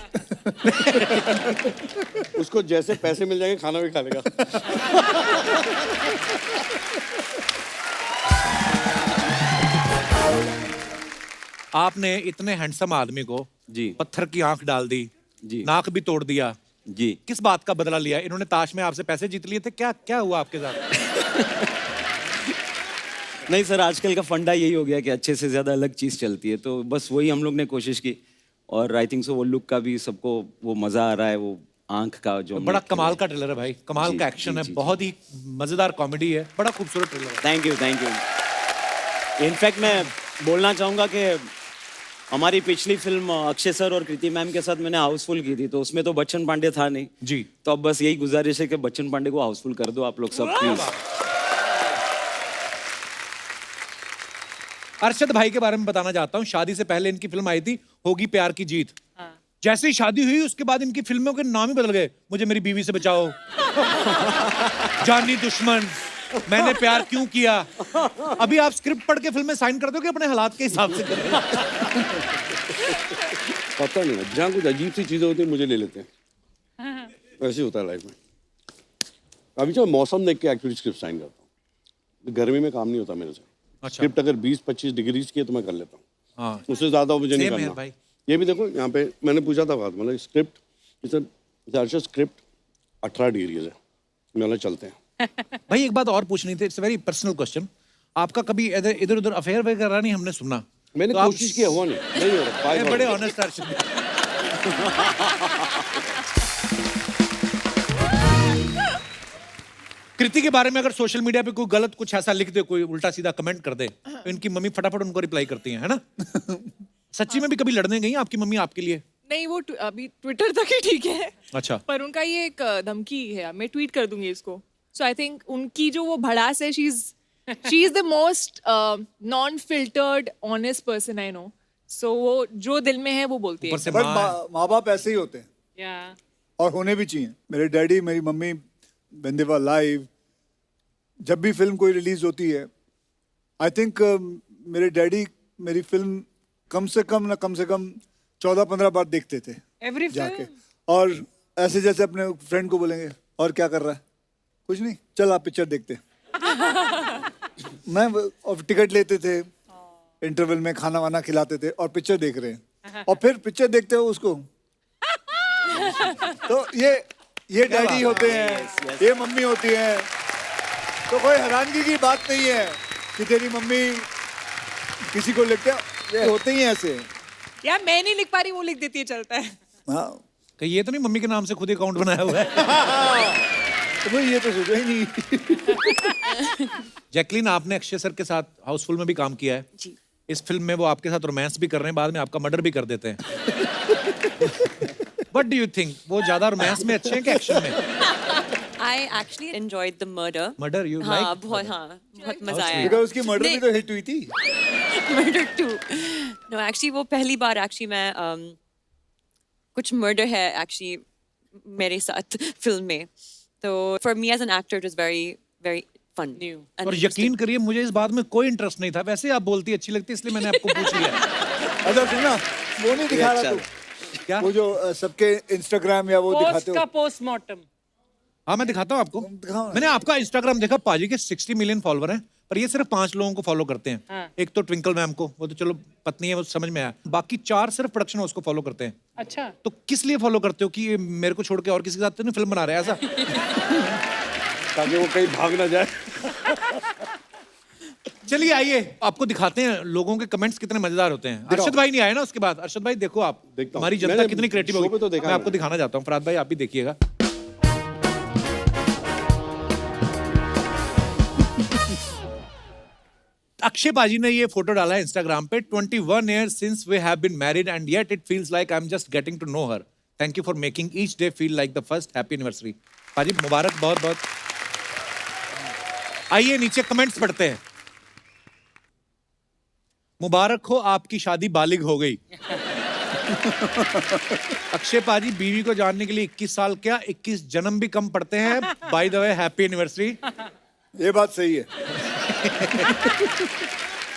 उसको जैसे पैसे मिल जाएंगे खाना भी खा लेगा। आपने इतने हैंडसम आदमी को जी। पत्थर की आंख डाल दी, जी। नाक भी तोड़ दिया। जी। किस बात का बदला लिया? इन्होंने ताश में आपसे पैसे जीत लिए थे, क्या क्या हुआ आपके साथ? नहीं सर, आजकल का फंडा यही हो गया कि अच्छे से ज्यादा अलग चीज चलती है, तो बस वही हम लोग ने कोशिश की। और आई थिंक सो वो लुक का भी सबको वो मजा आ रहा है, वो आंख का जो बड़ा कमाल का ट्रेलर है भाई, कमाल जी, का एक्शन जी, है, जी, बहुत ही मजेदार कॉमेडी है, बड़ा खूबसूरत ट्रेलर है। Thank you, thank you. In fact मैं बोलना चाहूंगा कि हमारी पिछली फिल्म अक्षय सर और कृति मैम के साथ मैंने हाउसफुल की थी, तो उसमें तो बच्चन पांडे था नहीं जी। तो अब बस यही गुजारिश है कि बच्चन पांडे को हाउसफुल कर दो आप लोग सब प्लीज। अरशद भाई के बारे में बताना चाहता हूँ। शादी से पहले इनकी फिल्म आई थी होगी प्यार की जीत। जैसे ही शादी हुई उसके बाद इनकी फिल्मों के नाम ही बदल गए। मुझे मेरी बीवी से बचाओ, जानी दुश्मन, मैंने प्यार क्यों किया। अभी आप स्क्रिप्ट पढ़ के फिल्में साइन कर दो कि अपने हालात के हिसाब से कर रहे हो? पता नहीं, जहाँ कुछ अजीब सी चीजें होती है मुझे ले लेते हैं। ऐसे ही होता है लाइफ में। अभी जो मौसम देख के एक्चुअली स्क्रिप्ट साइन करता हूँ। गर्मी में काम नहीं होता मेरे से। अच्छा। स्क्रिप्ट अगर 20-25 डिग्रीज की है तो मैं कर लेता हूँ। हाँ। उससे ज्यादा मुझे नहीं Same है करना भाई। ये भी देखो यहाँ पे मैंने पूछा था बात, मतलब स्क्रिप्ट स्क्रिप्ट 18 डिग्रीज है, मतलब चलते हैं। भाई एक बात और पूछनी थी, इट्स वेरी पर्सनल क्वेश्चन। आपका कभी इधर उधर अफेयर वगैरह नहीं हमने सुना? मैंने तो आप- कोशिश की, हुआ नहीं हो रहा। ये बड़े ऑनेस्ट अर्शद। कृति के बारे में अगर सोशल मीडिया पे कोई गलत कुछ ऐसा लिख दे, कोई उल्टा सीधा कमेंट कर दे, तो इनकी मम्मी फटाफट उनको रिप्लाई करती है ना? सच्ची में भी कभी लड़ने गई आपकी मम्मी आपके लिए? नहीं, वो अभी ट्विटर तक ही ठीक है। अच्छा। पर उनका ये एक धमकी है, मैं ट्वीट कर दूंगी इसको। सो आई थिंक उनकी जो वो भड़ास है, she is the most non filtered honest person I know. So वो जो दिल में है वो बोलती है। ऊपर से बट माँ माँ बाप ऐसे ही होते हैं Yeah. और होने भी चाहिए। मेरे डैडी, मेरी mummy, when they were alive, जब भी फिल्म कोई रिलीज होती है, आई थिंक मेरे डैडी मेरी फिल्म कम से कम 14-15 बार देखते थे Every जाके। film. और ऐसे जैसे अपने फ्रेंड को बोलेंगे और क्या कर रहा है, कुछ नहीं, चल आप पिक्चर देखते मैं और टिकट लेते थे, इंटरवल में खाना वाना खिलाते थे और पिक्चर देख रहे हैं। और फिर पिक्चर देखते हो उसको तो ये डैडी होते हैं, ये मम्मी होती है। तो कोई हैरानगी की बात नहीं है कि तेरी मम्मी किसी को लिखते ये होते ही हैं ऐसे। यार मैं नहीं लिख पा रही, वो लिख देती है, चलता है। हाँ, कहीं ये तो नहीं मम्मी के नाम से खुद अकाउंट बनाया हुआ है? तो भाई ये तो सोचा ही नहीं। जैकलीन, आपने अक्षय सर के साथ हाउसफुल में भी काम किया है। जी। इस फिल्म में वो आपके साथ रोमांस भी कर रहे हैं, बाद में आपका मर्डर भी कर देते हैं। What do you think? वो ज्यादा रोमांस में अच्छे हैं कि एक्शन में? I actually enjoyed the murder. Murder, you हाँ, like? बहुत मजा आया। बिकॉज उसकी मर्डर भी नहीं, तो हिट हुई थी। murder too. No, actually वो पहली बार actually मैं कुछ murder है actually मेरे साथ फिल्म में. तो for me as an actor it was very very fun. New. and और interesting. यकीन करिए मुझे इस बात में कोई इंटरेस्ट नहीं था, वैसे आप बोलती अच्छी लगती इसलिए मैंने आपको पूछ लिया. अच्छा सुनना, वो नहीं दिखा रहा तू, क्या? वो जो सबके इंस्टाग्राम या वो दिखाते पोस्ट हो. का पोस्टमार्टम. हाँ मैं दिखाता हूँ आपको. दिखाओ ना. मैंने आपका इंस्टाग्राम देखा, पाजी के 60 मिलियन फॉलोवर हैं, पर ये सिर्फ 5 लोगों को फॉलो करते हैं. हाँ. एक तो ट्विंकल मैम को, वो तो चलो पत्नी है, वो समझ में आया. बाकी 4 सिर्फ प्रोडक्शन हाउस को फॉलो करते हैं. अच्छा. तो किस लिए फॉलो करते हो कि ये मेरे को छोड़ के और किसी के साथ तो नहीं फिल्म बना रहे हैं ऐसा? ताकि वो कहीं भाग ना जाए. चलिए आइए आपको दिखाते हैं लोगों के कमेंट्स कितने मजेदार होते हैं. अरशद भाई नहीं आए ना उसके बाद. अरशद भाई देखो आप, देखता हूँ. हमारी जनता मैंने कितनी क्रिएटिव शो होगी. पे तो देखा मैं आपको मैंने. दिखाना चाहता हूँ. फराद भाई आप भी देखिएगा. अक्षय पाजी ने ये फोटो डाला है इंस्टाग्राम पे. 21 years since we have been married and yet it feels like I'm just getting to know her. Thank you for making each day feel like the first happy anniversary. पाजी मुबारक बहुत बहुत. आइए नीचे comments पढ़ते हैं. मुबारक हो आपकी शादी बालिग हो गई. अक्षय पाजी बीवी को जानने के लिए 21 साल क्या 21 जन्म भी कम पड़ते हैं. By the way happy anniversary. ये बात सही है.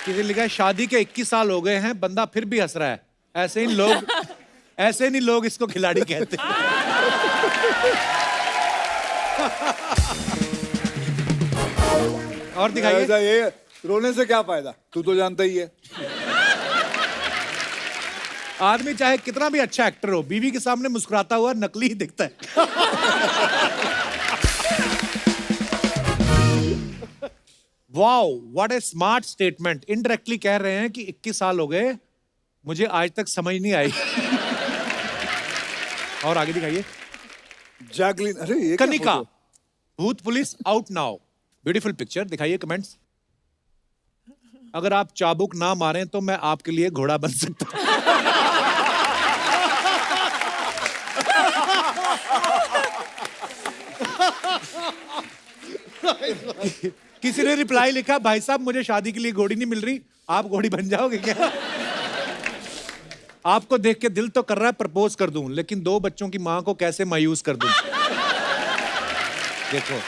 किसी ने लिखा है शादी के 21 साल हो गए हैं, बंदा फिर भी हंस रहा है. ऐसे नहीं लोग इसको खिलाड़ी कहते हैं. और दिखाइए. ऐसा ये रोने से क्या फायदा, तू तो जानता ही है. आदमी चाहे कितना भी अच्छा एक्टर हो, बीवी के सामने मुस्कुराता हुआ नकली ही दिखता है. Wow what A smart statement. Indirectly कह रहे हैं कि 21 साल हो गए, मुझे आज तक समझ नहीं आई. और आगे दिखाइए. जैकलिन, अरे ये क्या कनिका, फोटो? भूत police out now. Beautiful picture. दिखाइए कमेंट्स. अगर आप चाबुक ना मारें तो मैं आपके लिए घोड़ा बन सकता हूं. किसी ने रिप्लाई लिखा, भाई साहब मुझे शादी के लिए घोड़ी नहीं मिल रही, आप घोड़ी बन जाओगे क्या? आपको देख के दिल तो कर रहा है प्रपोज कर दूं, लेकिन 2 बच्चों की मां को कैसे मायूस कर दूं. देखो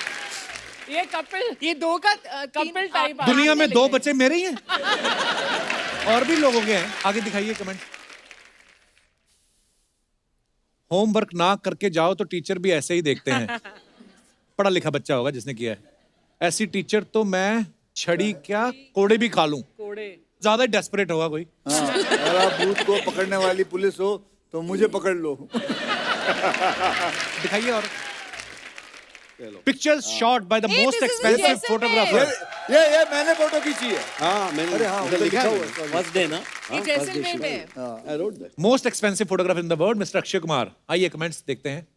ये कपिल, ये 2 का कपिल टाइप. दुनिया में 2 बच्चे मेरे ही हैं, और भी लोगों के हैं. आगे दिखाइए कमेंट. होमवर्क ना करके जाओ तो टीचर भी ऐसे ही देखते हैं. पढ़ा लिखा बच्चा होगा जिसने किया है. ऐसी टीचर तो मैं छड़ी क्या कोड़े भी खा लूं. कोड़े. ज्यादा डेस्परेट होगा कोई. हाँ, अगर आप भूत को पकड़ने वाली पुलिस हो तो मुझे पकड़ लो. दिखाइए. और pictures shot by the most this is expensive Jaisalmer. Photographer. ये मैंने फोटो खींची है. हाँ मैंने अरे हाँ, उधर उधर लिखा लिखा है. हुआ है, sorry. फर्स्ट डे ना. ये जैसलमेर में है. I wrote that. Most expensive photographer in the world mister Akshay Kumar. आइए कमेंट्स देखते हैं.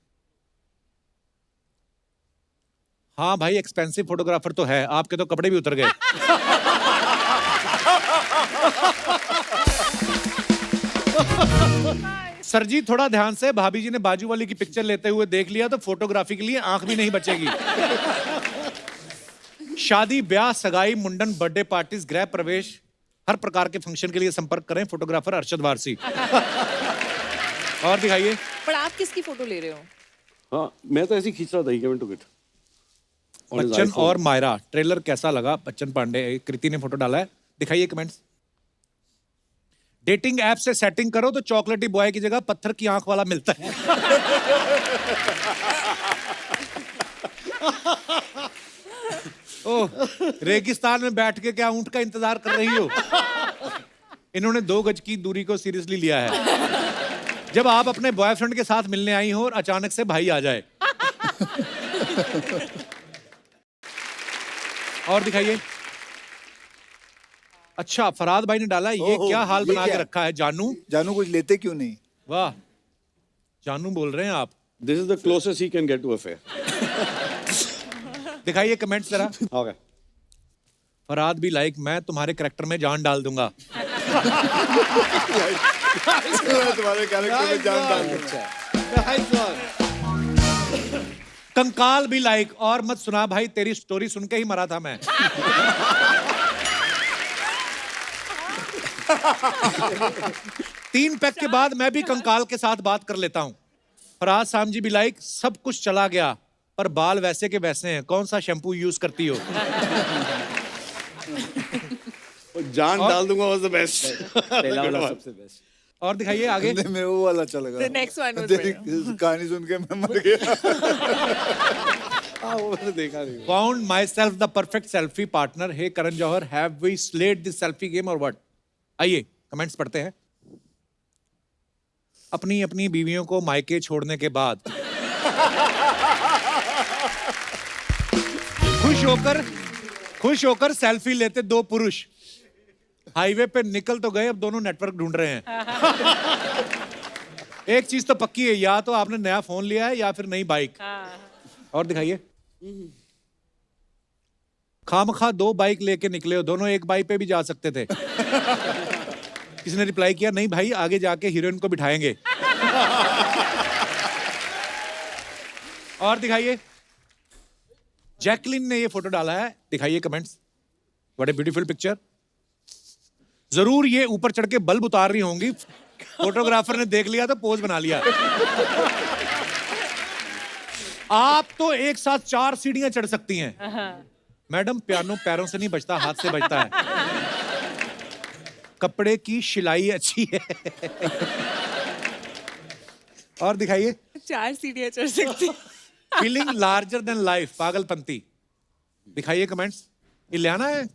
हाँ भाई एक्सपेंसिव फोटोग्राफर तो है, आपके तो कपड़े भी उतर गए. सर जी थोड़ा ध्यान से, भाभी जी ने बाजू वाली की पिक्चर लेते हुए देख लिया तो फोटोग्राफी के लिए आंख भी नहीं बचेगी. शादी, ब्याह, सगाई, मुंडन, बर्थडे पार्टीज, गृह प्रवेश, हर प्रकार के फंक्शन के लिए संपर्क करें फोटोग्राफर अरशद वारसी. और दिखाइए. पर आप किसकी फोटो ले रहे हो? हाँ मैं तो ऐसे ही खींच रहा था. He came and took it. On his Bachchan iPhone. और मायरा ट्रेलर कैसा लगा? बच्चन पांडे, कृति ने फोटो डाला है. दिखाइए कमेंट्स. डेटिंग ऐप से सेटिंग करो तो चॉकलेटी बॉय की जगह पत्थर की आंख वाला मिलता है. ओह, रेगिस्तान में बैठ के क्या ऊंट का इंतजार कर रही हो? इन्होंने 2 गज की दूरी को सीरियसली लिया है. जब आप अपने बॉयफ्रेंड के साथ मिलने आई हो और अचानक से भाई आ जाए. और दिखाइए. अच्छा फराद भाई ने डाला. ये ओहो, क्या हाल ये बना के क्या? रखा है जानू? जानू कुछ लेते क्यों नहीं? वाह, जानू बोल रहे हैं आप. This is the closest he can get to a fair. दिखाइए कमेंट्स जरा. Okay. फराद भी लाइक, मैं तुम्हारे करेक्टर में जान डाल दूंगा. तुम्हारे कैरेक्टर में जान डाल दूंगा. कंकाल भी लाइक, और मत सुना भाई, तेरी स्टोरी सुन के ही मरा था मैं. 3 पैक के बाद मैं भी कंकाल के साथ बात कर लेता हूं. फराज सामजी भी लाइक, सब कुछ चला गया पर बाल वैसे के वैसे हैं, कौन सा शैम्पू यूज करती हो? जान डाल दूंगा was the best. पहला वाला सबसे बेस्ट। और दिखाइए आगे। नहीं, मैं वो वाला चलेगा। The next one was तेरी कहानी सुन के मैं मर गया। हाँ वो मैंने देखा नहीं। Found myself the perfect selfie partner. Hey Karan Johar, have we slayed this selfie game or what? आइए कमेंट्स पढ़ते हैं। अपनी अपनी बीवियों को मायके छोड़ने के बाद खुश होकर सेल्फी लेते दो पुरुष हाईवे पे निकल तो गए, अब दोनों नेटवर्क ढूंढ रहे हैं। एक चीज तो पक्की है, या तो आपने नया फोन लिया है या फिर नई बाइक। और दिखाइए। खामखा 2 बाइक लेके निकले हो, दोनों एक बाइक पे भी जा सकते थे। किसी ने रिप्लाई किया, नहीं भाई आगे जाके हीरोइन को बिठाएंगे। और दिखाइए। जैकलिन ने ये फोटो डाला है, दिखाइए comments. What a beautiful picture. जरूर ये ऊपर चढ़ के बल्ब उतार रही होंगी, फोटोग्राफर ने देख लिया तो पोज बना लिया। आप तो एक साथ 4 सीढ़ियां चढ़ सकती हैं। मैडम पियानो पैरों से नहीं बजता, हाथ से बजता है। कपड़े की सिलाई अच्छी है। और दिखाइए। 4 सीढ़ियां चढ़ सकती। फीलिंग लार्जर देन लाइफ, पागलपंती। दिखाइए कमेंट्स। इलियाना है।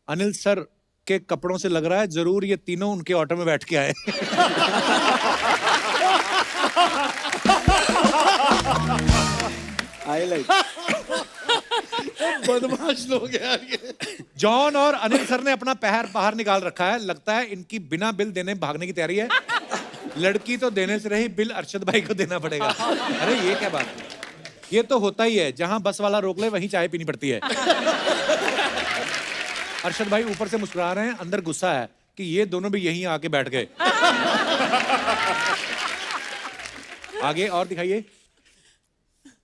अनिल सर के कपड़ों से लग रहा है जरूर ये तीनों उनके ऑटो में बैठ के आए। I like. बदमाश लोग यार ये। जॉन और अनिल सर ने अपना पैर बाहर निकाल रखा है, लगता है इनकी बिना बिल देने भागने की तैयारी है। लड़की तो देने से रही, बिल अरशद भाई को देना पड़ेगा। अरे ये क्या बात है? ये तो होता ही है, जहां बस वाला रोक ले वहीं चाय पीनी पड़ती है। अरशद भाई ऊपर से मुस्कुरा रहे हैं, अंदर गुस्सा है कि ये दोनों भी यहीं आके बैठ गए। आगे और दिखाइए।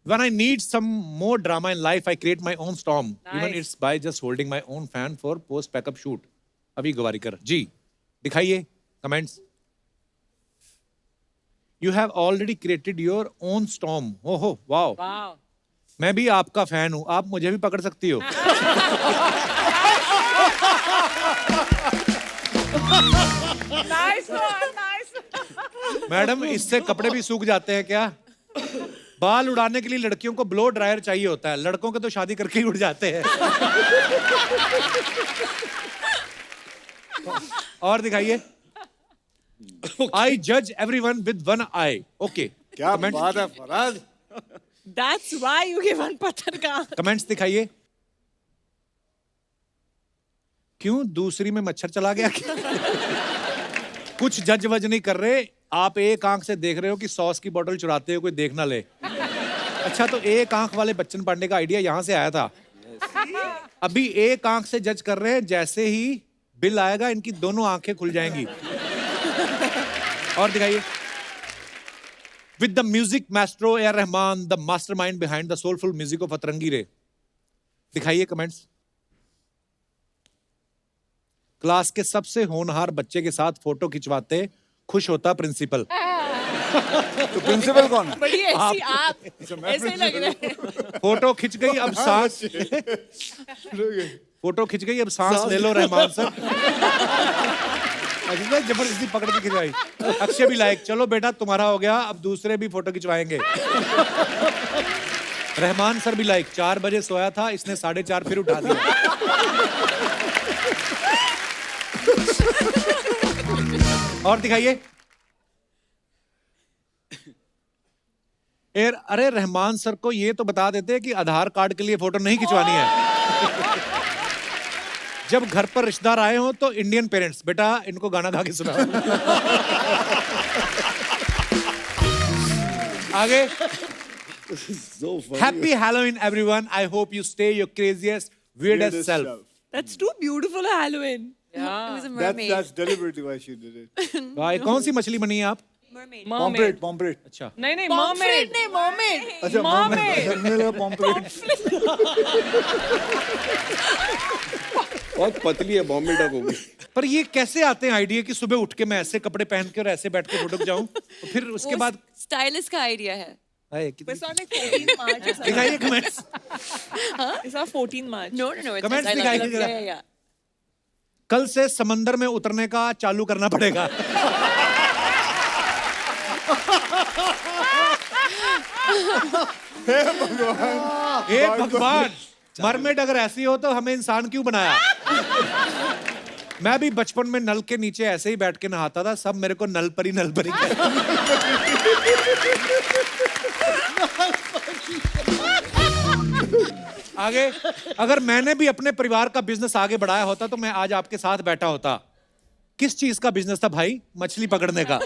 When I need some more drama in life, I create my own storm. Even it's by just holding my own fan for post backup shoot. अभी गवारीकर जी दिखाइए comments. You have already created your own storm. ओहो wow. मैं भी आपका fan हूं, आप मुझे भी पकड़ सकती हो। Nice one, nice. मैडम इससे कपड़े भी सूख जाते हैं क्या? बाल उड़ाने के लिए लड़कियों को ब्लो ड्रायर चाहिए होता है, लड़कों के तो शादी करके ही उड़ जाते हैं। और दिखाइए। आई जज everyone with one I. Okay क्या बात है Faraz. That's why you give one पत्थर का। कमेंट्स दिखाइए। क्यों दूसरी में मच्छर चला गया? कुछ जज वज नहीं कर रहे, आप एक आंख से देख रहे हो कि सॉस की बोतल चुराते हो कोई देख ना ले। अच्छा तो एक आंख वाले बच्चन पांडे का आइडिया यहां से आया था। अभी एक आंख से जज कर रहे हैं, जैसे ही बिल आएगा इनकी दोनों आंखें खुल जाएंगी। और दिखाइए। With the music maestro A Rahman, the mastermind behind the soulful music of अतरंगी रे। दिखाइए कमेंट्स। क्लास के सबसे होनहार बच्चे के साथ फोटो खिंचवाते खुश होता प्रिंसिपल। तो प्रिंसिपल कौन है? बड़ी ऐसी आप ऐसे लग रहे हैं। फोटो खिंच गई, अब सांस। फोटो खिंच गई, अब सांस ले लो रहमान सर। जबरदस्ती पकड़ के खिंचवाई। अक्षय भी लाइक, चलो बेटा तुम्हारा हो गया, अब दूसरे भी फोटो खिंचवाएंगे। रहमान सर भी लाइक, 4 बजे सोया था, इसने 4:30 फिर उठा दिया। और दिखाइए। अरे रहमान सर को ये तो बता देते कि आधार कार्ड के लिए फोटो नहीं खिंचवानी है। जब घर पर रिश्तेदार आए हो तो इंडियन पेरेंट्स, बेटा इनको गाना गा के सुनाओ। आगे। Happy Halloween everyone, I hope you stay your craziest weirdest self. That's too beautiful a Halloween. It was a mermaid. That's deliberately why she did it. भाई कौन सी मछली बनी है आप? Mermaid. Pomfret, pomfret. अच्छा नहीं नहीं Pomfret mermaid. नहीं, mermaid. अच्छा Mermaid. मुझे लगा pomfret. बहुत पतली है, बॉम्बे डक होगी। पर ये कैसे आते हैं आइडिया कि सुबह उठ के मैं ऐसे कपड़े पहन के और ऐसे बैठ के फोटो खिंचाऊं, तो फिर उसके बाद स्टाइलिस्ट का आइडिया है. हाय, But it's not like 14 March or something. दिखाइए comments, It's not 14 March. No. It's Comments I love- दिखाइए love- जरा। yeah. कल से समंदर में उतरने का चालू करना पड़ेगा। हे भगवान, मरमेड अगर ऐसी हो तो हमें इंसान क्यों बनाया? मैं भी बचपन में नल के नीचे ऐसे ही बैठ के नहाता था, सब मेरे को नल परी कहते। आगे, अगर मैंने भी अपने परिवार का बिजनेस आगे बढ़ाया होता तो मैं आज आपके साथ बैठा होता। किस चीज का बिजनेस था भाई? मछली पकड़ने का।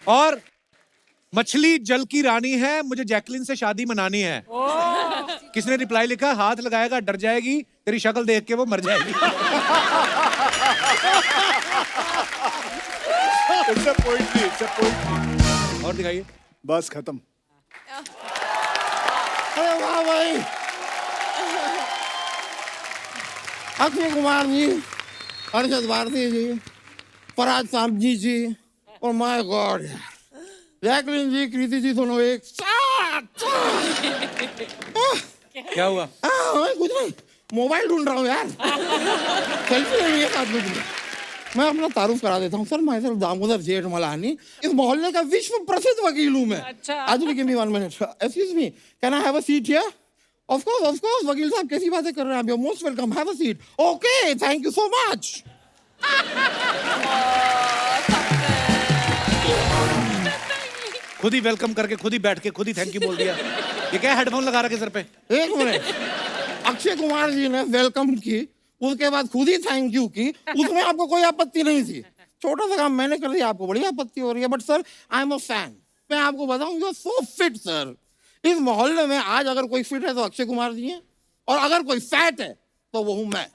और मछली जल की रानी है, मुझे जैकलिन से शादी मनानी है। किसने रिप्लाई लिखा? हाथ लगाएगा डर जाएगी, तेरी शक्ल देख के वो मर जाएगी। It's a poetry. और दिखाइए। बस खत्म। अरे वाह भाई, अक्षय कुमार जी, अरशद भारती जी, फरहाद सामजी जी, और माय गॉड जैकलिन जी, कृति जी, दोनों एक साथ। क्या हुआ? कुछ नहीं, मोबाइल ढूंढ रहा हूँ यार। सेल्फी लेनी है साथ में। मैं अपना तारुफ करा देता हूँ सर, मैं सर दामोदर जेठमलानी, इस मोहल्ले का विश्व प्रसिद्ध वकील हूँ मैं। अच्छा। आज भी give me 1 minute। Excuse me, can I have a seat here? Of course वकील साहब, कैसी बातें कर रहे हैं आप? You most welcome, have a seat. Okay, thank you so much. खुद ही वेलकम करके, खुद ही बैठ के, खुद ही थैंक यू बोल दिया। ये क्या हेडफोन लगा रखे सर पे? 1 मिनट, अक्षय कुमार जी ने वेलकम की, उसके बाद खुद ही थैंक यू की, उसमें आपको कोई आपत्ति नहीं थी। छोटा सा काम मैंने कर दिया, आपको बड़ी आपत्ति हो रही है। But sir, I am a fan. मैं आपको बताऊं, you are so fit sir. इस मोहल्ले में आज अगर कोई फिट है तो अक्षय कुमार जी हैं, और अगर कोई फैट है तो वो हूं मैं।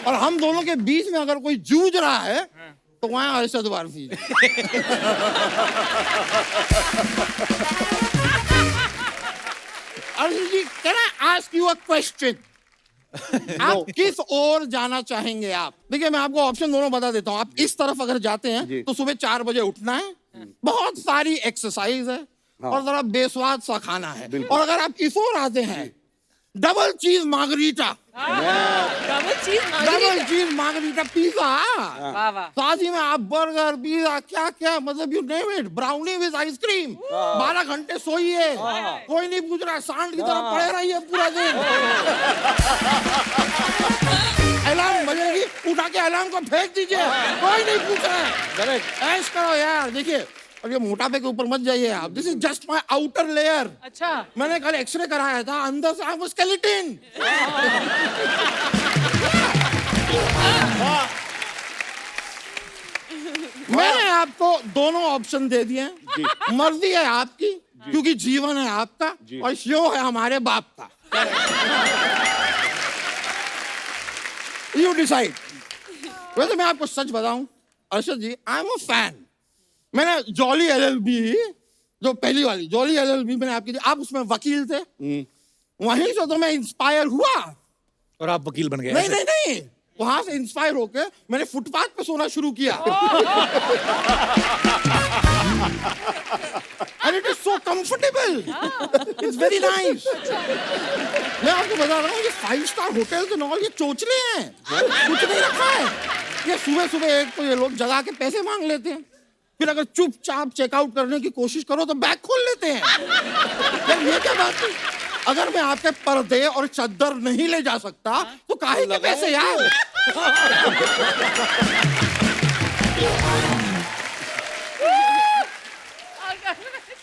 और हम दोनों के बीच में अगर कोई जूझ रहा है तो वहां Arshad Warsi. Arjun ji, can I ask you a question? आप किस ओर जाना चाहेंगे? आप देखिए, मैं आपको ऑप्शन दोनों बता देता हूँ। आप इस तरफ अगर जाते हैं तो सुबह 4 बजे उठना है, बहुत सारी एक्सरसाइज है, और जरा बेस्वाद सा खाना है। और अगर आप इस ओर आते हैं, डबल चीज मार्गरीटा, डबल चीज मार्गरीटा पिज्जा, वाह वाह। साथ ही में आप बर्गर, पिज्जा, क्या क्या, मतलब you name it, brownie with ice cream. 12 घंटे सोइए, कोई नहीं पूछ रहा, सांड की तरह पड़े रहिए पूरा दिन। अलार्म बजेगी, उठा के अलार्म को फेंक दीजिए, कोई नहीं पूछ रहा है। ऐश करो यार। देखिए, और ये मोटापे के ऊपर मत जाइए आप। This is just my outer layer. अच्छा, मैंने कल एक्सरे कराया था, अंदर से आपको स्केलेटन। मैंने आपको दोनों ऑप्शन दे दिए हैं। मर्जी है आपकी, क्योंकि जीवन है आपका और शो है हमारे बाप का। You decide. वैसे मैं आपको सच बताऊं अरशद जी, आई एम अ फैन। मैंने जॉली एलएलबी, जो पहली वाली जॉली एलएलबी मैंने आपकी दी, आप उसमें वकील थे, वहीं से तो मैं इंस्पायर हुआ। और आप वकील बन गए? नहीं नहीं नहीं, वहां से इंस्पायर होकर मैंने फुटपाथ पे सोना शुरू किया। And it is so comfortable, it's very nice. मैं आपको बता रहा हूँ, ये 5 स्टार होटल के नॉल ये चोचले हैं, कुछ नहीं रखा है। ये सुबह सुबह एक तो ये लोग जगा के पैसे मांग लेते हैं, फिर अगर चुपचाप चेकआउट करने की कोशिश करो तो बैग खोल लेते हैं। यार ये क्या बात है? अगर मैं आपके पर्दे और चद्दर नहीं ले जा सकता तो काहे के पैसे यार?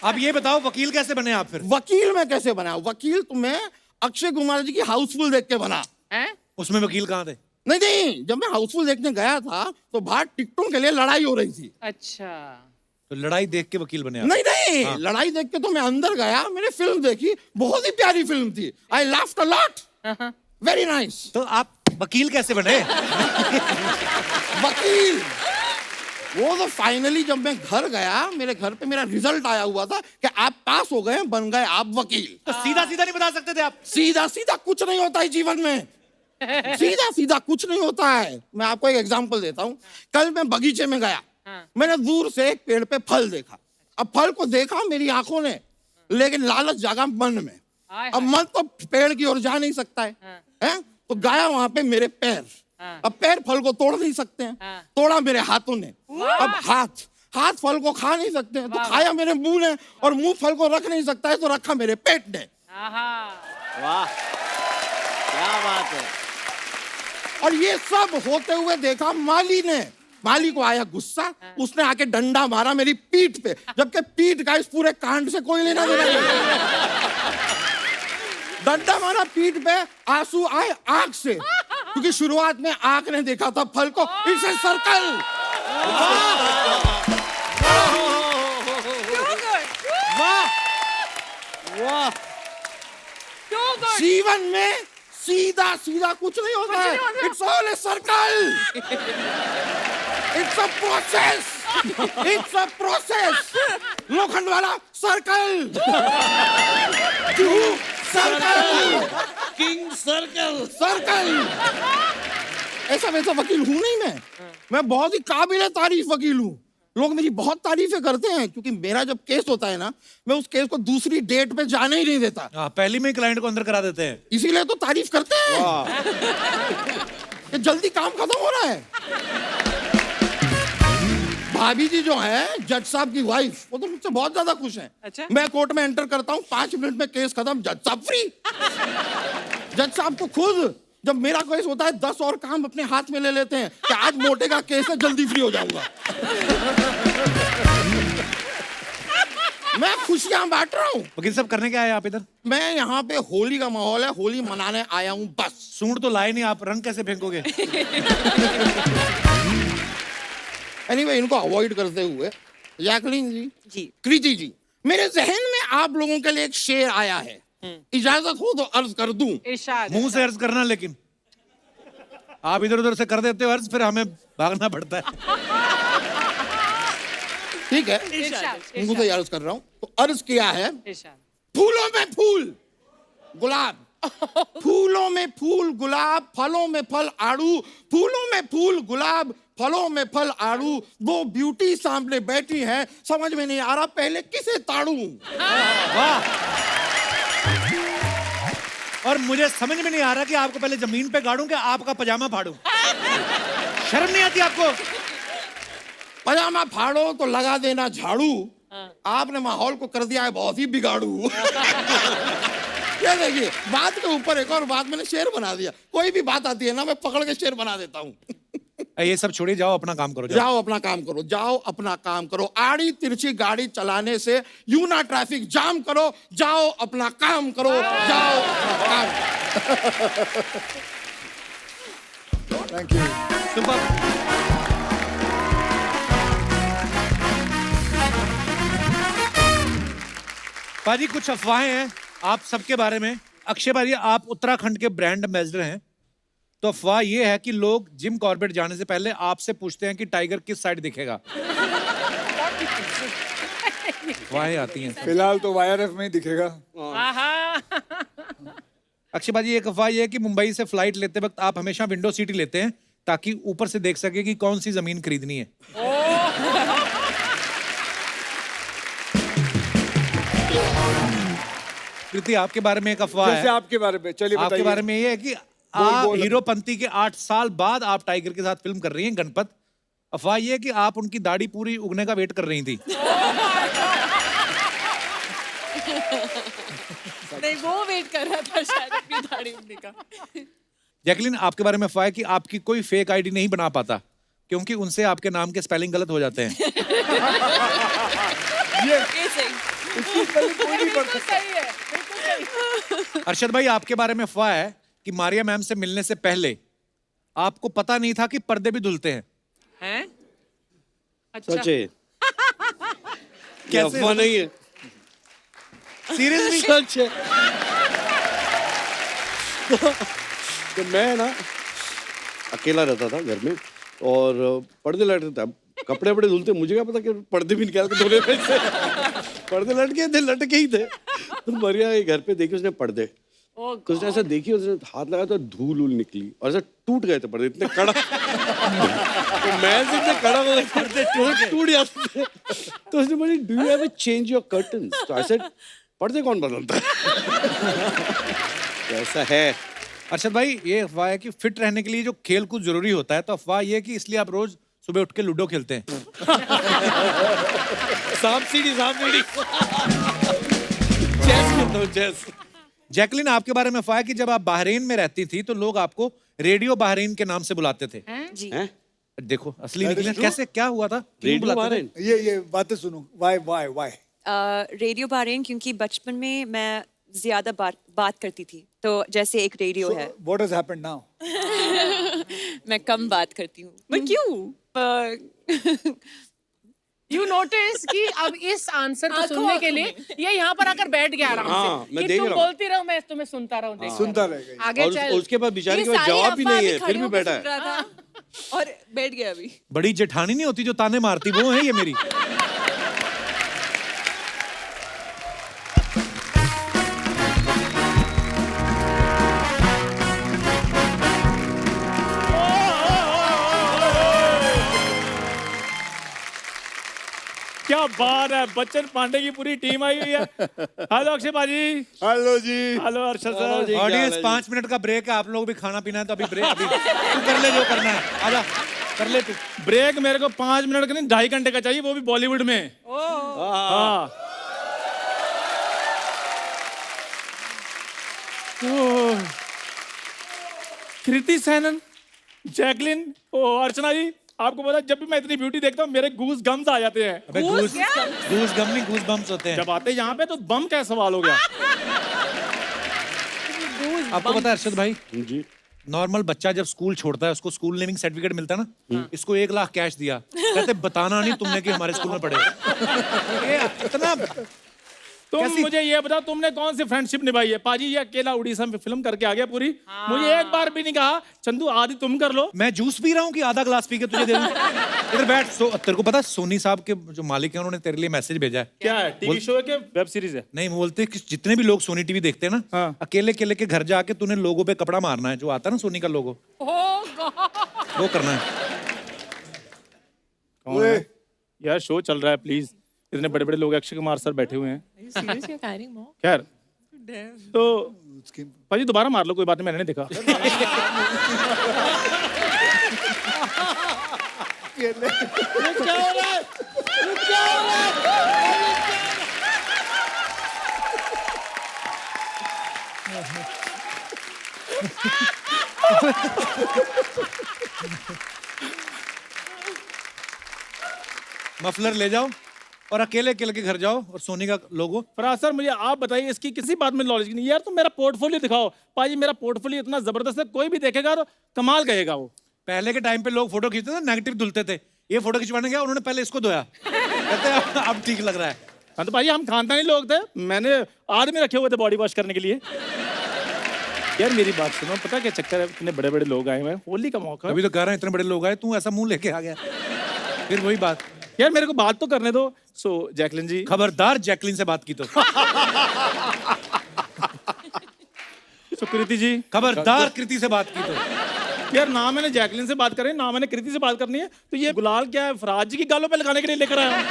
अब ये बताओ, वकील कैसे बने आप फिर? वकील मैं कैसे बना? वकील तो मैं अक्षय कुमार जी की हाउसफुल देख के बना। उसमें वकील कहाँ थे? नहीं नहीं, जब मैं हाउसफुल देखने गया था तो बाहर टिकटों के लिए लड़ाई हो रही थी। अच्छा, तो लड़ाई देख के वकील बने आप? नहीं नहीं, लड़ाई देख के तो मैं अंदर गया, मैंने फिल्म देखी, बहुत ही प्यारी फिल्म थी। I laughed a lot, very nice. तो आप वकील कैसे बने? वकील वो तो फाइनली जब मैं घर गया, मेरे घर पे मेरा रिजल्ट आया हुआ था कि आप पास हो गए, बन गए आप वकील। तो सीधा सीधा नहीं बता सकते थे आप? सीधा सीधा कुछ नहीं होता है जीवन में। सीधा सीधा कुछ नहीं होता है। मैं आपको एक एग्जांपल देता हूँ। कल मैं बगीचे में गया, मैंने दूर से एक पेड़ पे फल देखा। अब फल को देखा मेरी आंखों ने, लेकिन लालच जागा मन में। अब मन तो पेड़ की ओर जा नहीं सकता है, हैं? तो गया वहां पे मेरे पैर। अब पैर फल को तोड़ नहीं सकते हैं, तोड़ा मेरे हाथों ने। अब हाथ फल को खा नहीं सकते हैं, तो खाया मेरे मुंह ने, और मुंह फल को रख नहीं सकता है, तो रखा मेरे पेट ने। वाह, क्या बात है। और ये सब होते हुए देखा माली ने। माली को आया गुस्सा, उसने आके डंडा मारा मेरी पीठ पे, जबकि पीठ का इस पूरे कांड से कोई लेना देना नहीं। डंडा मारा पीठ पे, आंसू आए आंख से, क्योंकि शुरुआत में आंख ने देखा था फल को। It's a circle. वाह, जीवन में सीधा सीधा कुछ नहीं होता है। It's all a circle. It's a process. It's a process. लोखंड वाला circle, circle, king circle. Circle. ऐसा वैसा वकील हूं नहीं मैं बहुत ही काबिल तारीफ वकील हूं। लोग मेरी बहुत तारीफें करते हैं, क्योंकि मेरा जब केस होता है ना, मैं उस केस को दूसरी डेट पे जाने ही नहीं देता। पहली में क्लाइंट को अंदर करा देते हैं, इसीलिए तो तारीफ करते हैं कि जल्दी काम खत्म हो रहा है। भाभी जी जो है जज साहब की वाइफ, वो तो मुझसे बहुत ज्यादा खुश हैं। अच्छा? मैं कोर्ट में एंटर करता हूँ, 5 मिनट में केस खत्म, जज साहब फ्री। जज साहब तो खुद जब मेरा केस होता है 10 और काम अपने हाथ में ले लेते हैं कि आज मोटे का केस है, जल्दी फ्री हो जाऊंगा। मैं खुशियां बांट रहा हूँ। वकील साहब करने क्या आए आप इधर? मैं यहाँ पे होली का माहौल है, होली मनाने आया हूँ बस। सूंड तो लाए नहीं, आप रंग कैसे फेंकोगे? एनीवे, इनको अवॉइड करते हुए, जैकलीन जी, कृति जी, मेरे जहन में आप लोगों के लिए एक शेर आया है। इजाजत हो तो अर्ज कर दूं। इरशाद। मुंह से अर्ज करना, लेकिन आप इधर उधर से कर देते हो अर्ज, फिर हमें भागना पड़ता है। ठीक है, इरशाद। मुंह से अर्ज कर रहा हूं। तो अर्ज किया है, इरशाद। फूलों में फूल गुलाब, फूलों में फूल गुलाब, फलों में फल आड़ू, फूलों में फूल गुलाब, फलों में फल आड़ू, दो ब्यूटी सामने बैठी है, समझ में नहीं आ रहा पहले किसे ताड़ू। वाह। और मुझे समझ में नहीं आ रहा कि आपको पहले जमीन पे गाड़ूं कि आपका पजामा फाड़ूं। शर्म नहीं आती आपको? पजामा फाड़ो तो लगा देना झाड़ू, आपने माहौल को कर दिया है बहुत ही बिगाड़ू। ये देखिए, बात के ऊपर एक और बात मैंने शेर बना दिया। कोई भी बात आती है ना, मैं पकड़ के शेर बना देता हूँ। ये सब छोड़िए, जाओ अपना काम करो। जाओ अपना काम करो, जाओ अपना काम करो। आड़ी तिरछी गाड़ी चलाने से यूं ना ट्रैफिक जाम करो, जाओ अपना काम करो, जाओ अपना काम। Thank you. सुपर। पाजी, कुछ अफवाहें हैं आप सबके बारे में। अक्षय पाजी, आप उत्तराखंड के ब्रांड एम्बेसडर हैं, तो अफवाह ये है कि लोग जिम कॉर्बेट जाने से पहले आपसे पूछते हैं कि टाइगर किस साइड दिखेगा। अफवाहें आती हैं। फिलहाल तो YRF में ही दिखेगा। अक्षय पाजी, एक अफवाह ये है कि मुंबई से फ्लाइट लेते वक्त आप हमेशा विंडो सीट ही लेते हैं ताकि ऊपर से देख सके कि कौन सी जमीन खरीदनी है। कृति, आपके बारे में एक अफवाह जैसे है। आपके बारे में, चलिए आपके बताइए। बारे में ये है कि आप हीरोपंती के 8 साल बाद आप टाइगर के साथ फिल्म कर रही हैं, गणपत। अफवाह ये है कि आप उनकी दाढ़ी पूरी उगने का वेट कर रही थी। नहीं, वो वेट कर रहा था शायद अपनी दाढ़ी उगने का। जैकलीन, आपके बारे में अफवाह है कि आपकी कोई फेक आईडी नहीं बना पाता क्योंकि उनसे आपके नाम के स्पेलिंग गलत हो जाते हैं। ये सही। कोई नहीं पढ़ सकता। सही है, बिल्कुल सही। अरशद भाई, आपके बारे में अफवाह है कि मारिया मैम से मिलने से पहले आपको पता नहीं था कि पर्दे भी धुलते हैं। हैं? अच्छा। सच है, क्या अफवाह नहीं है? सीरियसली? सच है। तो मैं ना अकेला रहता था घर में और पर्दे लटके थे। अब कपड़े बड़े धुलते, मुझे क्या पता कि पर्दे भी निकाल के धोने में से पर्दे लटके थे, लटके ही थे। तो मरिया के घर पे देखे उसने पर्दे, तो उसने ऐसा देखी, उसने हाथ लगाया तो धूल उल निकली और ऐसा टूट गए थे पर्दे, इतने कड़क। तो मैं से इतने कड़क हो गए पर्दे, टूट जाते थे। तो उसने बोली, do you ever change your curtains? तो आई सेड, पर्दे कौन बदलता है? ऐसा है। अर्शद भाई, ये अफवाह है कि फिट रहने के लिए जो खेल कूद जरूरी होता है, तो अफवाह ये है कि इसलिए आप रोज सुबह उठ के लूडो खेलते हैं। सांप सीढ़ी चेस खेलता हूँ, चेस। जैकलिन, आपके बारे में अफवाह है कि जब आप बहरीन में रहती थी तो लोग आपको रेडियो बहरीन के नाम से बुलाते थे। जी। हैं? देखो असली निकले कैसे, क्या हुआ था? क्यों रेडियो बुलाते थे? बहरीन? ये बातें सुनो, वाई रेडियो बहरीन क्योंकि बचपन में मैं ज्यादा बात करती थी, तो जैसे एक रेडियो है। What has happened now? मैं कम बात करती हूँ। पर क्यों? यू नोटिस कि अब इस आंसर को सुनने के लिए ये यहाँ पर आकर बैठ गया आराम हाँ, से मैं कि देख तुम रहा हूँ। बोलती रहो, मैं तुम्हें सुनता रहूं, देखो। सुनता रहेगा। आगे और चल। उसके बाद बेचारे ये के पास सारी जवाब ही नहीं अफवाह है, फिर भी खड़े बैठा होकर है। सुन रहा था और बैठ गया अभी। बड़ी जेठानी नहीं होती जो ताने मारती, वो है ये मेरी। क्या बात है, बच्चन पांडे की पूरी टीम आई हुई है। हेलो अक्षय बाजी। हेलो जी। Hello Arshad sir. Audience, 5 minute का ब्रेक है, आप लोग भी खाना पीना है तो अभी ब्रेक, अभी तू कर ले जो करना है, आजा कर ले तू। ब्रेक मेरे को 5 मिनट का नहीं, 2.5 घंटे का चाहिए, वो भी बॉलीवुड में। हाँ। कृति सेनन, जैकलिन, ओ अर्चना जी, आपको पता है जब भी मैं इतनी ब्यूटी देखता हूँ मेरे गूज गम्स आ जाते हैं। अबे गूज गम नहीं, गूज बम्स होते हैं। जब आते हैं यहाँ पे तो बम क्या सवाल हो गया। आपको पता है अर्शद भाई, जी। नॉर्मल बच्चा जब स्कूल छोड़ता है उसको स्कूल नेमिंग सर्टिफिकेट मिलता है ना, इसको 1 लाख कैश दिया, कहते बताना नहीं तुमने कि हमारे स्कूल में पढ़े। ये इतना तुम मुझे ये बताओ, तुमने कौन सी फ्रेंडशिप निभाई है? पाजी ये अकेला उड़ीसा में फिल्म करके आ गया पूरी। मुझे एक बार भी नहीं कहा चंदू आधी तुम कर लो। मैं जूस पी रहा हूँ कि आधा ग्लास पी के तुझे दे दूं? इधर बैठ। तेरे को पता है सोनी साहब के जो मालिक हैं उन्होंने तेरे लिए मैसेज भेजा है। क्या है, टीवी शो है कि वेब सीरीज है? नहीं, वो बोलते हैं कि जितने भी लोग सोनी टीवी देखते हैं ना, हाँ। अकेले अकेले के घर जाके तूने लोगों पे कपड़ा मारना है, जो आता है ना सोनी का लोगो, वो करना है। कौन है? यार शो चल रहा है, प्लीज। इतने बड़े बड़े लोग, अक्षय कुमार सर बैठे हुए हैं। खैर, तो पाजी दोबारा मार लो, कोई बात नहीं, मैंने नहीं देखा। क्या हो रहा है? क्या हो रहा मफलर ले जाओ और अकेले अकेले के घर जाओ और सोनी का लोगो। फराज सर मुझे आप बताइए, इसकी किसी बात में नॉलेज नहीं। यार तुम मेरा पोर्टफोलियो दिखाओ। पाजी मेरा पोर्टफोलियो इतना जबरदस्त है, कोई भी देखेगा तो कमाल कहेगा वो। पहले के टाइम पे लोग फोटो खींचते थे, नेगेटिव धुलते थे। ये फोटो खिंचवाने गया, उन्होंने पहले इसको धोया, कहते हैं अब ठीक लग रहा है। हाँ तो भाई हम खानदानी लोग थे, मैंने आदमी रखे हुए थे बॉडी वॉश करने के लिए। यार मेरी बात सुनो, पता क्या चक्कर है, इतने बड़े बड़े लोग आए हुए हैं, होली का मौका। अभी तो कह रहा है इतने बड़े लोग आए, तू ऐसा मुंह लेके आ गया। फिर वही बात। यार मेरे को बात तो करने दो। सो जैकलिन जी, खबरदार जैकलिन से बात की तो। कृति जी, खबरदार कृति से बात की तो। यार ना मैंने जैकलिन से बात करी, ना मैंने कृति से बात करनी है, तो ये गुलाल क्या है, फराज जी की गालों पे लगाने के लिए लेकर आया हूं।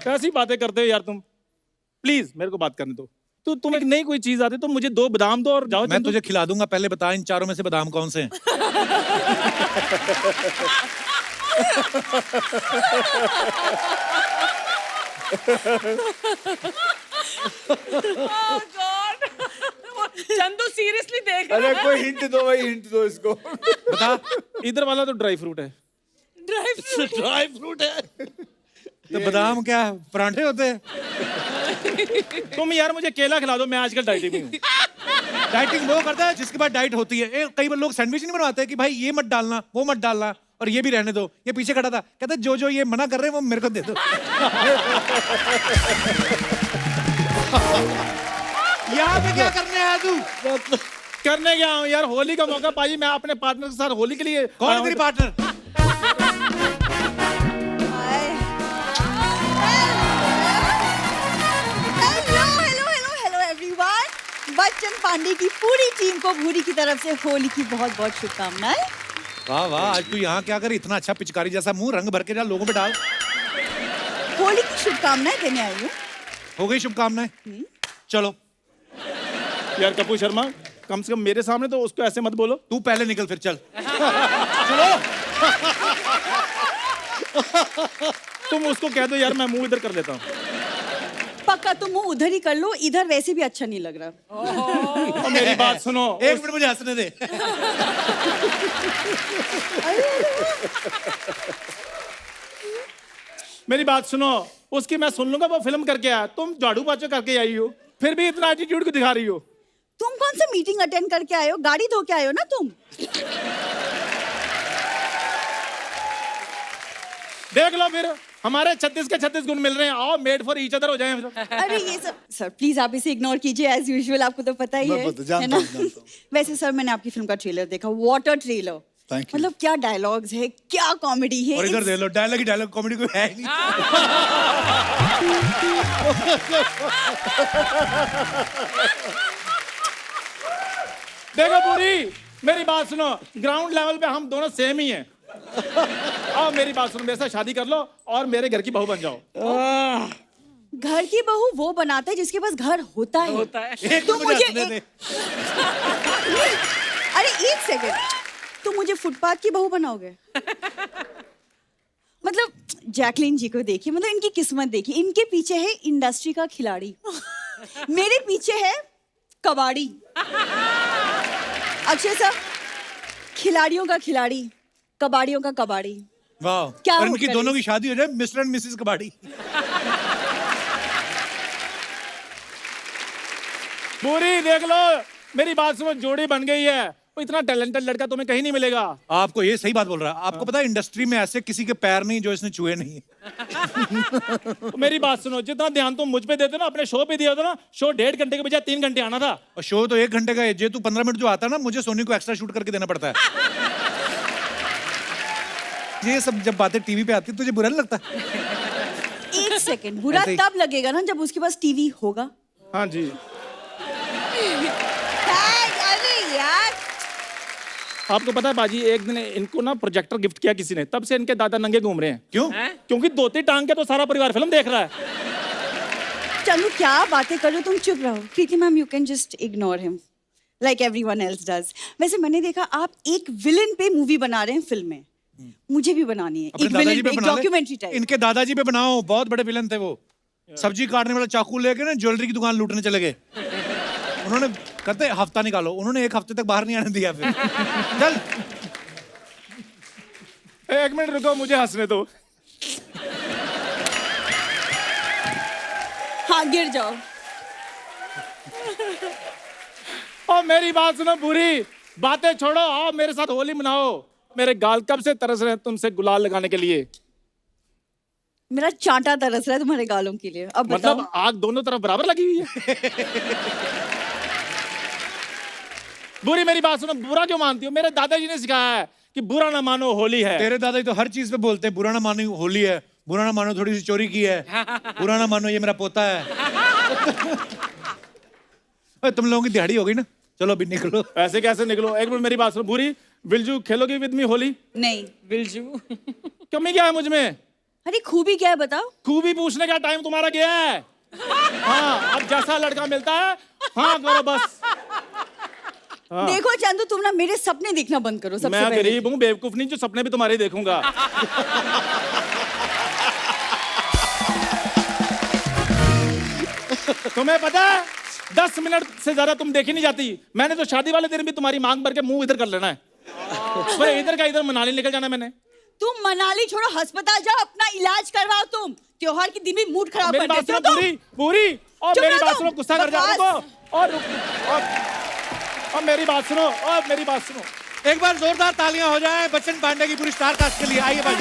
कैसी बातें करते हो यार तुम। प्लीज मेरे को बात करने दो। तो तुम एक नई कोई चीज आती तो मुझे 2 बादाम दो और जाओ। मैं तुझे खिला दूंगा, पहले बता इन चारों में से बादाम कौन से हैं? चंदू सीरियसली देख अरे कोई हिंट दो भाई, हिंट दो इसको। बता। इधर वाला तो ड्राई फ्रूट है। ड्राई फ्रूट है तो बादाम क्या परांठे होते हैं? तुम यार मुझे केला खिला दो, मैं आजकल डाइटिंग में हूँ। डाइटिंग वो करता है जिसके बाद डाइट होती है। कई बार लोग सैंडविच नहीं बनवाते कि भाई ये मत डालना, वो मत डालना, और ये भी रहने दो। ये पीछे खड़ा था, कहता जो जो ये मना कर रहे हैं वो मेरे को दे दो। यहाँ पे क्या करने आया तू? करने गया हूँ यार, होली का मौका पाजी, मैं अपने पार्टनर के साथ होली के लिए। कौन है तेरी partner? Hello everyone. Bachchan Pandey की पूरी टीम को भूरी की तरफ से होली की बहुत बहुत शुभकामनाएं। वाह वाह, आज तू यहाँ क्या कर, इतना अच्छा पिचकारी जैसा मुंह, रंग भर के जा लोगों पे डाल। होली की शुभकामनाएं देने आई हूँ। हो गई शुभकामनाएं, चलो। यार कपूर शर्मा, कम से कम मेरे सामने तो उसको ऐसे मत बोलो। तू पहले निकल फिर चल। चलो। तुम उसको कह दो यार मैं मुंह इधर कर लेता हूँ। पक्का तुम मुंह उधर ही कर लो, इधर वैसे भी अच्छा नहीं लग रहा। और मेरी बात सुनो। एक मिनट मुझे हंसने दे। मेरी बात सुनो, उसकी मैं सुन लूंगा, वो फिल्म करके आया, तुम झाड़ू पोछा करके आई हो, फिर भी इतना एटीट्यूड क्यों दिखा रही हो? तुम कौन सा मीटिंग अटेंड करके आए हो? गाड़ी धो के आए हो ना तुम। देख लो फिर, हमारे 36 के 36 गुण मिल रहे हैं। आओ मेड फॉर ईच अदर हो जाएं फिर। अरे ये सब सर प्लीज आप इसे इग्नोर कीजिए एज यूजुअल, आपको तो पता ही है जानता ना? हूं। वैसे सर मैंने आपकी फिल्म का ट्रेलर देखा, वाटर ट्रेलर। Thank you. मतलब क्या डायलॉग्स है, क्या कॉमेडी है। और इधर दे लो, डायलॉग ही डायलॉग, कॉमेडी कोई है ही नहीं। देखो पूरी, मेरी बात सुनो, ग्राउंड लेवल पे हम दोनों सेम ही हैं। आओ मेरी बात सुनो, मेरे साथ शादी कर लो और मेरे घर की बहू बन जाओ। घर की बहू वो बनाता है जिसके पास घर होता है। एक तो मिनट मुझे हंसने दे। अरे एक सेकंड, तुम मुझे फुटपाथ की बहू बनाओगे? मतलब जैकलीन जी को देखिए, मतलब इनकी किस्मत देखिए, इनके पीछे है इंडस्ट्री का खिलाड़ी, मेरे पीछे है कबाड़ी। अक्षय सर, खिलाड़ियों का खिलाड़ी, कबाड़ियों का कबाड़ी। वाह, क्या और हो इनकी करे? दोनों की शादी हो जाए, मिस्टर एंड मिसेस कबाड़ी। पूरी देख लो, मेरी बात सुनो, जोड़ी बन गई है। वो इतना टैलेंटेड लड़का तुम्हें कहीं नहीं मिलेगा। आपको ये सही बात बोल रहा है। आपको पता है इंडस्ट्री में ऐसे किसी के पैर नहीं जो इसने छुए नहीं। मेरी बात सुनो, जितना ध्यान तुम मुझ पे देते हो ना, अपने शो पे दिया होता ना, शो 1.5 घंटे के बजाय 3 घंटे आना था। और शो तो 1 घंटे का है, जे तू 15 मिनट जो आता है ना, मुझे सोनी को एक्स्ट्रा शूट करके देना पड़ता है। ये सब जब बातें टीवी पे आती है तुझे बुरा नहीं लगता? एक सेकंड, बुरा ऐसे ही। तब लगेगा ना जब उसके पास टीवी होगा। हाँ जी। अरे यार, आपको पता है बाजी, एक दिन इनको ना प्रोजेक्टर गिफ्ट किया किसी ने, तब से इनके दादा नंगे घूम रहे हैं। क्यों? क्योंकि धोती टांग के तो सारा परिवार फिल्म देख रहा है। चलो क्या बातें करो, तुम चुप रहो। Preeti ma'am, you can just ignore him like everyone else does. वैसे मैंने देखा आप एक विलेन पे मूवी बना रहे हैं फिल्म में, मुझे भी बनानी है अपने एक दादाजी विलेन पे पे, एक बना ले। Documentary type. इनके दादाजी पे बनाओ, बहुत बड़े विलन थे वो। सब्जी काटने वाला चाकू लेके ना ज्वेलरी की दुकान लूटने चले गए। उन्होंने कहते हफ्ता निकालो, उन्होंने 1 हफ्ते तक बाहर नहीं आने दिया। फिर चल 1 मिनट रुको, मुझे हंसने दो। हाँ गिर जाओ। और मेरी बात सुनो पूरी, बातें छोड़ो, आओ मेरे साथ होली मनाओ। मेरे गाल कब से तरस रहे हैं तुमसे गुलाल लगाने के लिए। मेरा चांटा तरस रहा है तुम्हारे गालों के लिए। अब बताओ। मतलब आग दोनों तरफ बराबर लगी हुई है। बुरी, मेरी बात सुनो, बुरा क्यों मानती हो? मेरे दादाजी ने सिखाया है कि बुरा ना मानो होली है। तेरे दादाजी तो हर चीज पे बोलते हैं, बुरा ना मानो होली है, बुरा ना मानो थोड़ी सी चोरी की है, बुरा ना मानो ये मेरा पोता है। तुम लोगों की दिहाड़ी हो गई ना, चलो अभी निकलो। ऐसे कैसे निकलो? एक मिनट मेरी बात सुनो बुरी, विलजू खेलोगी विद मी होली? नहीं। विलजू कमी क्या है मुझ में? अरे खूबी क्या है बताओ? खूबी पूछने का टाइम तुम्हारा गया है। हाँ, अब जैसा लड़का मिलता है हाँ करो बस। हाँ। देखो चंदू, तुम ना मेरे सपने देखना बंद करो सबसे मैं पहले। गरीब हूँ, बेवकूफ नहीं, जो सपने भी तुम्हारे देखूंगा। तुम्हें पता है 10 मिनट से ज्यादा तुम देखी नहीं जाती। मैंने तो शादी वाले दिन भी तुम्हारी मांग भर के मुंह इधर कर लेना है। पर इधर का इधर मनाली निकल जाना मैंने। तुम मनाली छोड़ो, अस्पताल जाओ, अपना इलाज करवाओ। तुम त्योहार के दिन भी मूड खराब मेरी कर बात देते हो सुनो तुम। पूरी पूरी, और चुप मेरी रहो बात तुम। सुनो, गुस्सा कर जाओ बकवास। और मेरी बात सुनो, और मेरी बात सुनो। एक बार जोरदार तालियां हो जाए बच्चन पांडे की पूरी स्टार कास्ट के लिए। आइए भाई।